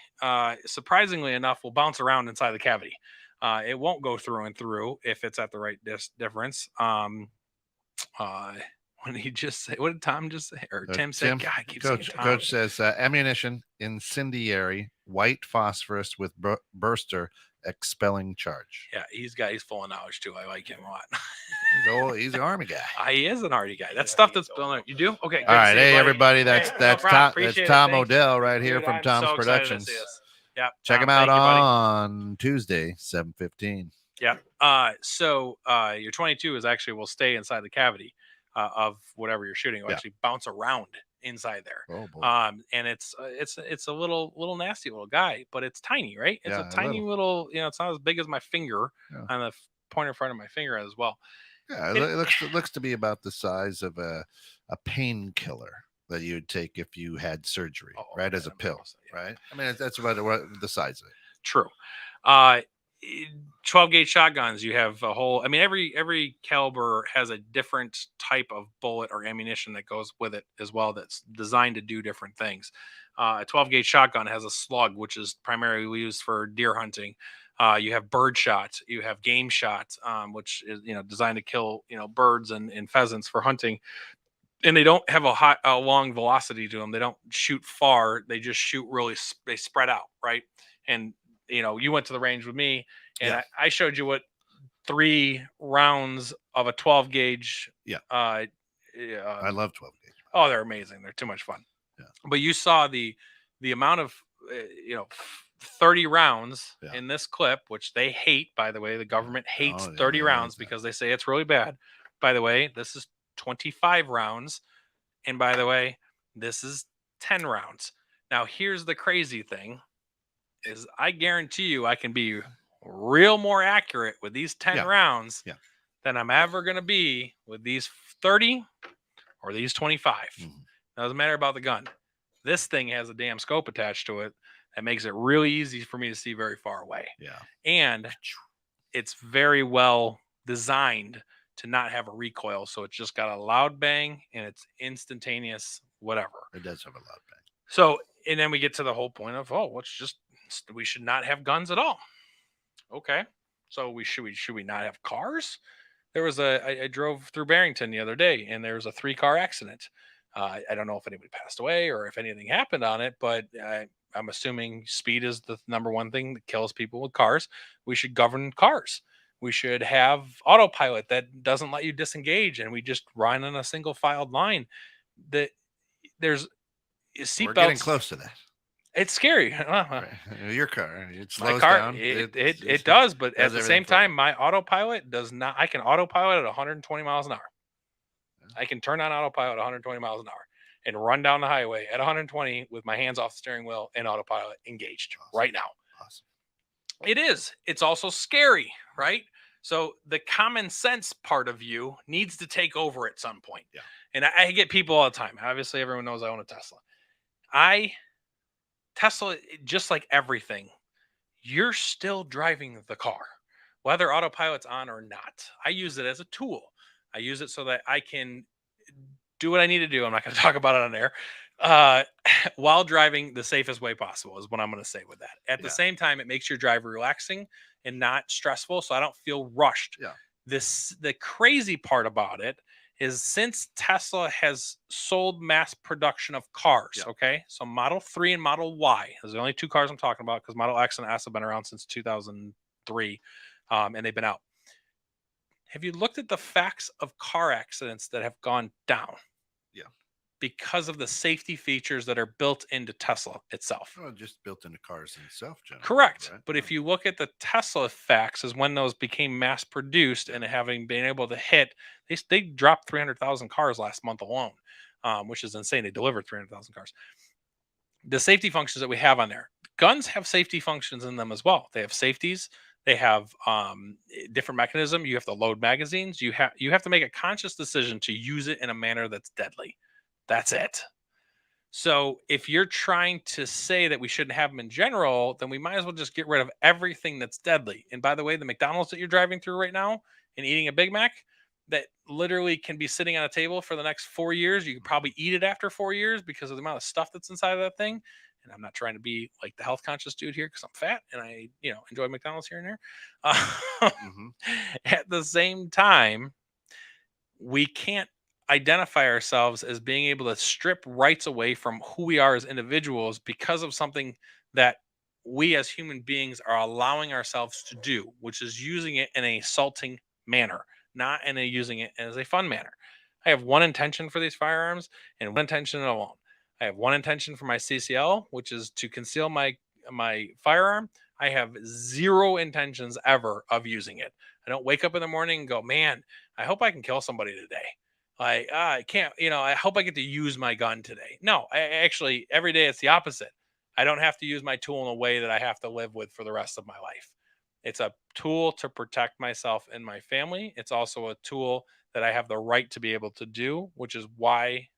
surprisingly enough, will bounce around inside the cavity. It won't go through and through if it's at the right difference. What did he just say? What did Tom just say? Or Tim say? God, I keep saying Tom. Coach says ammunition, incendiary, white phosphorus with burster, expelling charge. Yeah, he's full of knowledge too. I like him a lot. He's an Army guy. He is an Army guy. That's stuff that's building. You do? Okay. All right. Hey, everybody. That's Tom it. Odell right here from Tom's Productions. Yeah. Check him out on Tuesday, 7:15. Yeah. So your 22 will stay inside the cavity of whatever you're shooting. It'll actually bounce around inside there. Oh boy. And it's a little nasty little guy, but it's tiny, right? It's a tiny little, it's not as big as my finger on the pointer front of my finger as well. Yeah, it looks to be about the size of a painkiller that you'd take if you had surgery, right? As a pill, right? I mean, that's about the size of it. True. 12 gauge shotguns, you have a whole, every caliber has a different type of bullet or ammunition that goes with it as well, that's designed to do different things. A 12 gauge shotgun has a slug, which is primarily used for deer hunting. You have bird shot, you have game shot, which is designed to kill birds and pheasants for hunting. And they don't have a long velocity to them. They don't shoot far. They just shoot they spread out, right? And you went to the range with me, and I showed you what 3 rounds of a 12 gauge. I love 12 gauge. Oh, they're amazing. They're too much fun. Yeah. But you saw the amount of 30 rounds in this clip, which they hate, by the way. The government hates 30 rounds because they say it's really bad. By the way, this is 25 rounds. And by the way, this is 10 rounds. Now, here's the crazy thing. Is I guarantee you I can be real more accurate with these 10 rounds than I'm ever going to be with these 30 or these 25. Doesn't matter about the gun. This thing has a damn scope attached to it that makes it really easy for me to see very far away. Yeah. And it's very well designed to not have a recoil. So it's just got a loud bang and it's instantaneous, whatever. It does have a loud bang. So, and then we get to the whole point of, we should not have guns at all. Okay. So should we not have cars? There was I drove through Barrington the other day, and there was a 3-car accident. I don't know if anybody passed away or if anything happened on it, but I'm assuming speed is the number one thing that kills people with cars. We should govern cars. We should have autopilot that doesn't let you disengage, and we just run on a single filed line. There's seatbelts. We're getting close to that. It's scary. Your car, it slows my car, down. It does, but at the same time, my autopilot does not. I can autopilot at 120 miles an hour. I can turn on autopilot at 120 miles an hour and run down the highway at 120 with my hands off the steering wheel and autopilot engaged right now. Awesome. It is. It's also scary, right? So the common sense part of you needs to take over at some point. Yeah. And I get people all the time. Obviously, everyone knows I own a Tesla. Tesla, just like everything, you're still driving the car, whether autopilot's on or not. I use it as a tool. I use it so that I can do what I need to do. I'm not going to talk about it on air. While driving the safest way possible is what I'm going to say with that. At the same time, it makes your drive relaxing and not stressful, so I don't feel rushed. Yeah. The crazy part about it is, since Tesla has sold mass production of cars, okay? So Model 3 and Model Y, those are the only 2 cars I'm talking about, because Model X and S have been around since 2003, and they've been out. Have you looked at the facts of car accidents that have gone down? Yeah. Because of the safety features that are built into Tesla itself. Well, just built into cars itself, generally. Correct. Right? But if you look at the Tesla facts, is when those became mass produced and having been able to hit, they dropped 300,000 cars last month alone, which is insane. They delivered 300,000 cars. The safety functions that we have on there, guns have safety functions in them as well. They have safeties. They have different mechanism. You have to load magazines. You have to make a conscious decision to use it in a manner that's deadly. That's it. So if you're trying to say that we shouldn't have them in general, then we might as well just get rid of everything that's deadly. And by the way, the McDonald's that you're driving through right now and eating a Big Mac that literally can be sitting on a table for the next 4 years, you could probably eat it after 4 years because of the amount of stuff that's inside of that thing. And I'm not trying to be like the health conscious dude here because I'm fat and I, enjoy McDonald's here and there. Hmm. At the same time, we can't identify ourselves as being able to strip rights away from who we are as individuals because of something that we as human beings are allowing ourselves to do, which is using it in an assaulting manner, not in a using it as a fun manner. I have one intention for these firearms and one intention alone. I have one intention for my CCL, which is to conceal my firearm. I have zero intentions ever of using it. I don't wake up in the morning and go, man, I hope I can kill somebody today. Like, I can't, I hope I get to use my gun today. No, I actually, every day it's the opposite. I don't have to use my tool in a way that I have to live with for the rest of my life. It's a tool to protect myself and my family. It's also a tool that I have the right to be able to do, which is why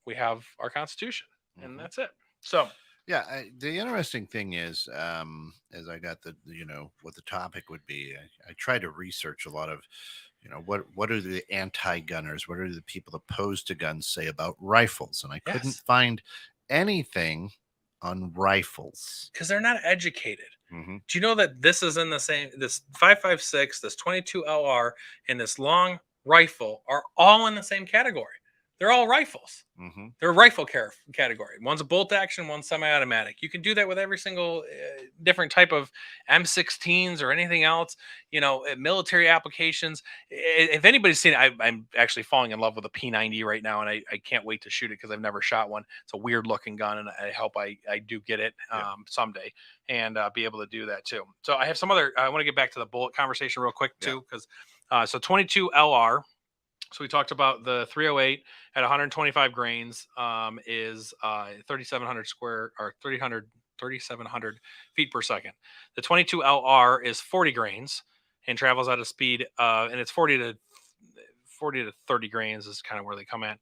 we have our Constitution. And Hmm. that's it. So, Yeah, the interesting thing is, as I got what the topic would be, I try to research a lot of, what are the anti-gunners, what are the people opposed to guns say about rifles, and I couldn't yes, find anything on rifles. because they're not educated. Hmm. Do you know that this is in the same, this 5.56, this 22 LR, and this long rifle are all in the same category? They're all rifles. Hmm. They're a rifle category. One's a bolt action, one's semi-automatic. You can do that with every single different type of M16s or anything else. Military applications. If anybody's seen it, I'm actually falling in love with a P90 right now, and I can't wait to shoot it because I've never shot one. It's a weird looking gun, and I hope I do get it Yeah. someday and be able to do that too. So I have some other. I want to get back to the bullet conversation real quick Yeah. too, because so 22 LR. So we talked about the 308 at 125 grains is 3,700 square or 3,700 feet per second. The 22 LR is 40 grains and travels at a speed and it's 40 to 30 grains is kind of where they come at.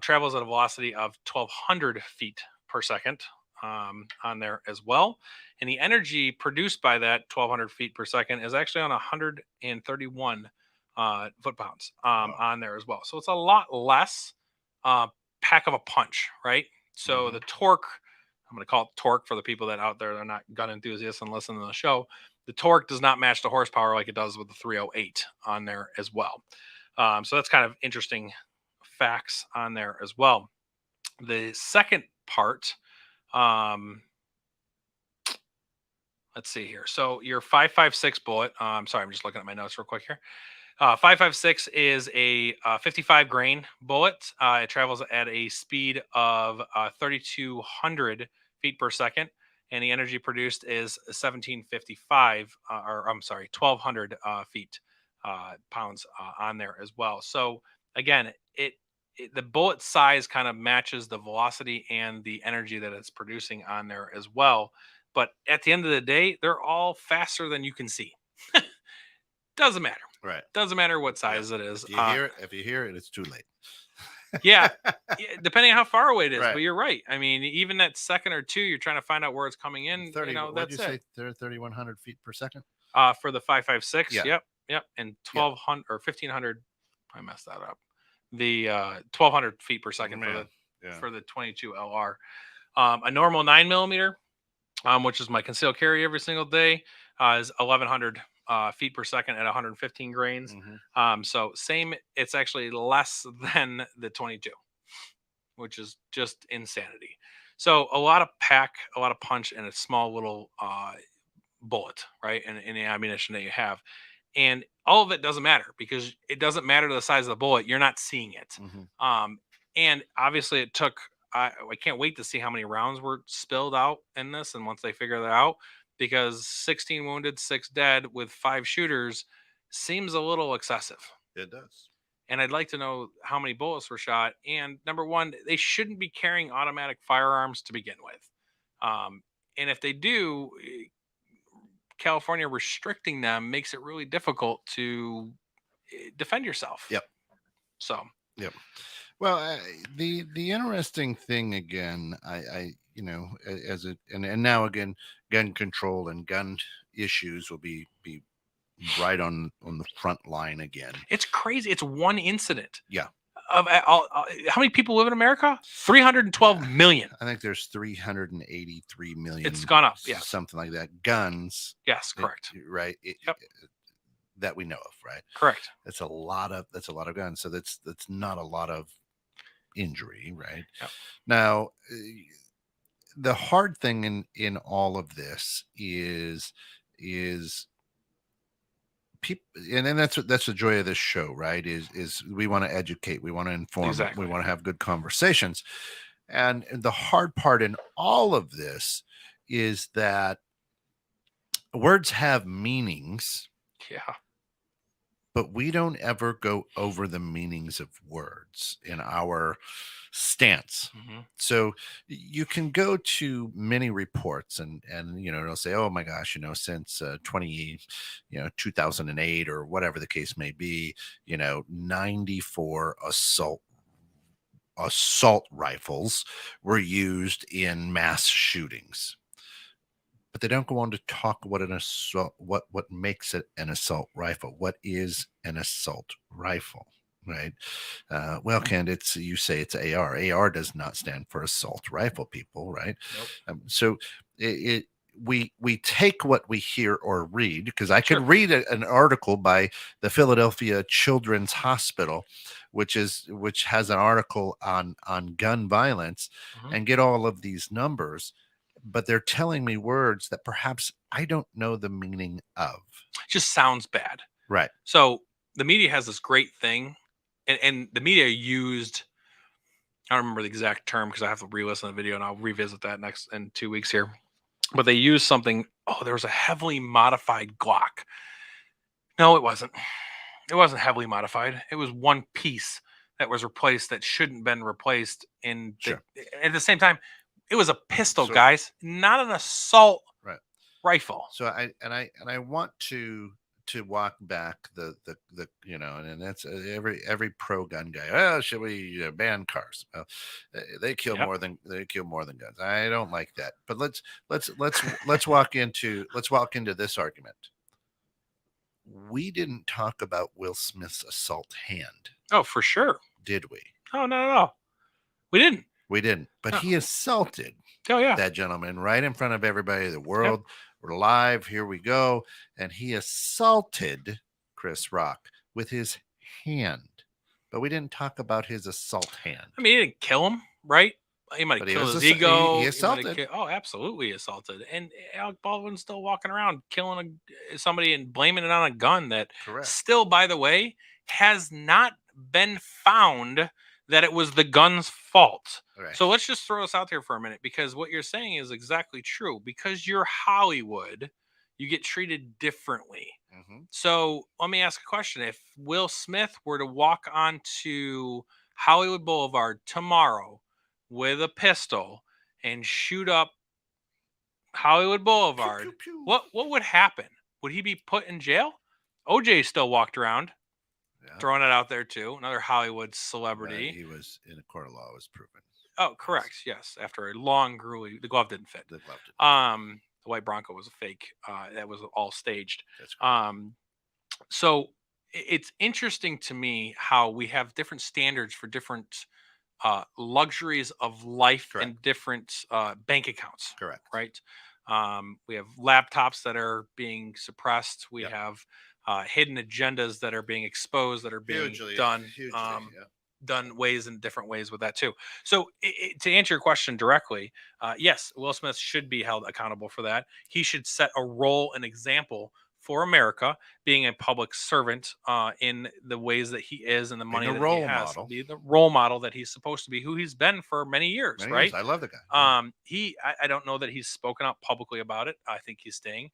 Travels at a velocity of 1,200 feet per second on there as well. And the energy produced by that 1,200 feet per second is actually on 131 foot pounds Wow. on there as well. So it's a lot less pack of a punch, right? So Mhm. the torque, I'm going to call it torque for the people that out there that are not gun enthusiasts and listen to the show. The torque does not match the horsepower like it does with the 308 on there as well. So that's kind of interesting facts on there as well. The second part, um, let's see here. So your 5.56 bullet. Sorry, I'm just looking at my notes real quick here. 5.56 is a 55 grain bullet. It travels at a speed of 3,200 feet per second, and the energy produced is 1,755, or I'm sorry, 1,200 feet pounds on there as well. So again, the bullet size kind of matches the velocity and the energy that it's producing on there as well. But at the end of the day, they're all faster than you can see. Doesn't matter. Right. Doesn't matter what Yep. size it is. If you hear it, it's too late. Yeah, depending on how far away it is. Right. But you're right. I mean, even that second or two, you're trying to find out where it's coming in. 30. What did you That's say? it. 3,100 feet per second. For the 5.56, Yeah. yep, and Yeah. 1,200 or 1,500. I messed that up. The 1,200 feet per second for the 22 LR. A normal 9mm, which is my concealed carry every single day, is 1,100 feet per second at 115 grains. Mm-hmm. So same, it's actually less than the 22, which is just insanity. So a lot of pack, a lot of punch, and a small little bullet, right? And the ammunition that you have. And all of it doesn't matter because it doesn't matter the size of the bullet. You're not seeing it. Mm-hmm. And obviously it took, I can't wait to see how many rounds were spilled out in this. And once they figure that out, because 16 wounded, 6 dead with 5 shooters seems a little excessive. It does. And I'd like to know how many bullets were shot. And number one, they shouldn't be carrying automatic firearms to begin with. And if they do, California restricting them makes it really difficult to defend yourself. Yep. So, Yep. Well, the interesting thing again, as it and now again, gun control and gun issues will be right on the front line again. It's crazy. It's one incident. Yeah. Of how many people live in America? 312 million. I think there's 383 million. It's gone up. Yes. Something like that. Guns. Yes, correct. Right. Yep. That we know of, right? Correct. That's a lot of guns. So that's not a lot of injury, right? Yep. Now, the hard thing in all of this is people, and then that's the joy of this show, right? Is we want to educate, we want to inform, Exactly. we want to have good conversations, and the hard part in all of this is that words have meanings, Yeah. but we don't ever go over the meanings of words in our stance. Mm-hmm. So you can go to many reports and they'll say, oh my gosh, since 2008 or whatever the case may be, 94 assault rifles were used in mass shootings. But they don't go on to talk what an assault, what makes it an assault rifle. What is an assault rifle, right? Well, Ken, you say it's AR. AR does not stand for assault rifle, people, right? Nope. So we take what we hear or read, because I could read an article by the Philadelphia Children's Hospital, which has an article on gun violence, and get all of these numbers. But they're telling me words that perhaps I don't know the meaning of. It just sounds bad. Right. So the media has this great thing, and the media used, I don't remember the exact term because I have to re-listen to the video, and I'll revisit that next in 2 weeks here. But they used something, there was a heavily modified Glock. No, it wasn't. It wasn't heavily modified. It was one piece that was replaced that shouldn't have been replaced at the same time. It was a pistol, guys, not an assault rifle. So I want to walk back the and that's every pro gun guy. Oh, should we ban cars? Well, they kill more than guns. I don't like that. But let's walk into this argument. We didn't talk about Will Smith's assault hand. Oh, for sure. Did we? Oh, no. We didn't. We didn't. But he assaulted that gentleman right in front of everybody in the world. Yep. We're live. Here we go. And he assaulted Chris Rock with his hand. But we didn't talk about his assault hand. I mean, he didn't kill him, right? He might have killed his ego. He assaulted. Absolutely assaulted. And Alec Baldwin's still walking around killing somebody and blaming it on a gun that still, by the way, has not been found that it was the gun's fault. Right. So let's just throw this out there for a minute, because what you're saying is exactly true. Because you're Hollywood, you get treated differently. Mm-hmm. So let me ask a question. If Will Smith were to walk onto Hollywood Boulevard tomorrow with a pistol and shoot up Hollywood Boulevard, pew, pew, pew. What would happen? Would he be put in jail? OJ still walked around. Throwing it out there too. Another Hollywood celebrity. He was in a court of law, was proven. Oh, correct. Yes. After a long, grueling, the glove didn't fit. The white Bronco was a fake. That was all staged. That's correct. So it's interesting to me how we have different standards for different luxuries of life and different bank accounts. Correct. Right. We have laptops that are being suppressed. We have hidden agendas that are being exposed, that are being done in different ways with that too. So to answer your question directly, yes, Will Smith should be held accountable for that. He should set a role and example for America, being a public servant in the ways that he is and the money that he has. Be the role model that he's supposed to be, who he's been for many years, right? I love the guy. I don't know that he's spoken up publicly about it. I think he's staying.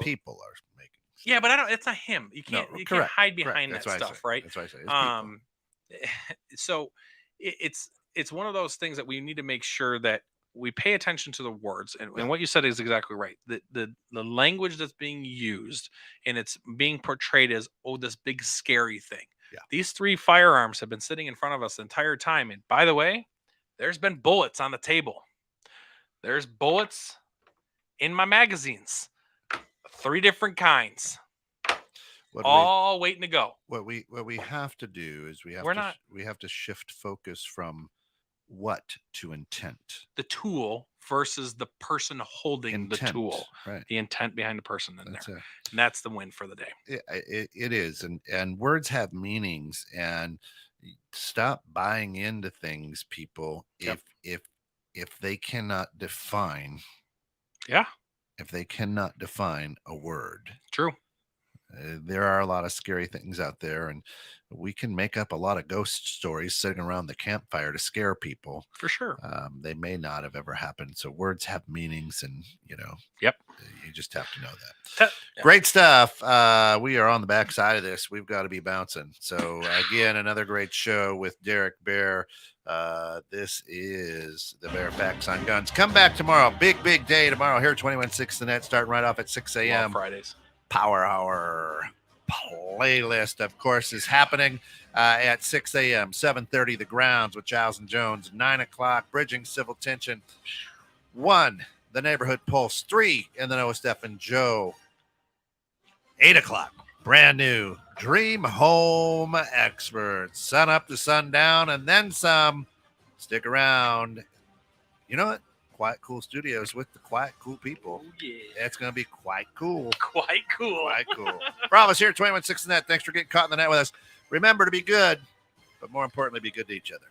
People are making. Yeah, but it's not him. You can't can't hide behind that stuff, right? That's why I say. So it's one of those things that we need to make sure that we pay attention to the words, and what you said is exactly right. The language that's being used, and it's being portrayed as this big scary thing. Yeah. These 3 firearms have been sitting in front of us the entire time. And by the way, there's been bullets on the table. There's bullets in my magazines, 3 different kinds, all waiting to go. What we have to do is we have to shift focus from what to intent. The tool versus the person holding Intent, the tool. right? The intent behind the person in That's there. it. And that's the win for the day. It is, and words have meanings, and stop buying into things, people. Yep. If they cannot define, Yeah, if they cannot define a word, true. there are a lot of scary things out there, and we can make up a lot of ghost stories sitting around the campfire to scare people. For sure. They may not have ever happened. So words have meanings, and Yep. you just have to know that. Yeah. Great stuff. We are on the backside of this. We've got to be bouncing. So again, another great show with Derek Baer. This is the Baer Facts on Guns. Come back tomorrow. Big day tomorrow here at 21.6 The Net, starting right off at 6 a.m. Fridays. Power Hour playlist, of course, is happening at 6 a.m., 7:30, The Grounds with Giles and Jones, 9 o'clock, Bridging Civil Tension, 1, The Neighborhood Pulse, 3, In the Know with Steph and Joe, 8 o'clock, brand new Dream Home Experts, sun up to sundown, and then some. Stick around. You know what? Quiet Cool Studios with the quiet cool people. Oh, yeah. It's going to be quite cool. Quite cool. Quite cool. Bravo's here at 21.6 The Net. Thanks for getting caught in the net with us. Remember to be good, but more importantly, be good to each other.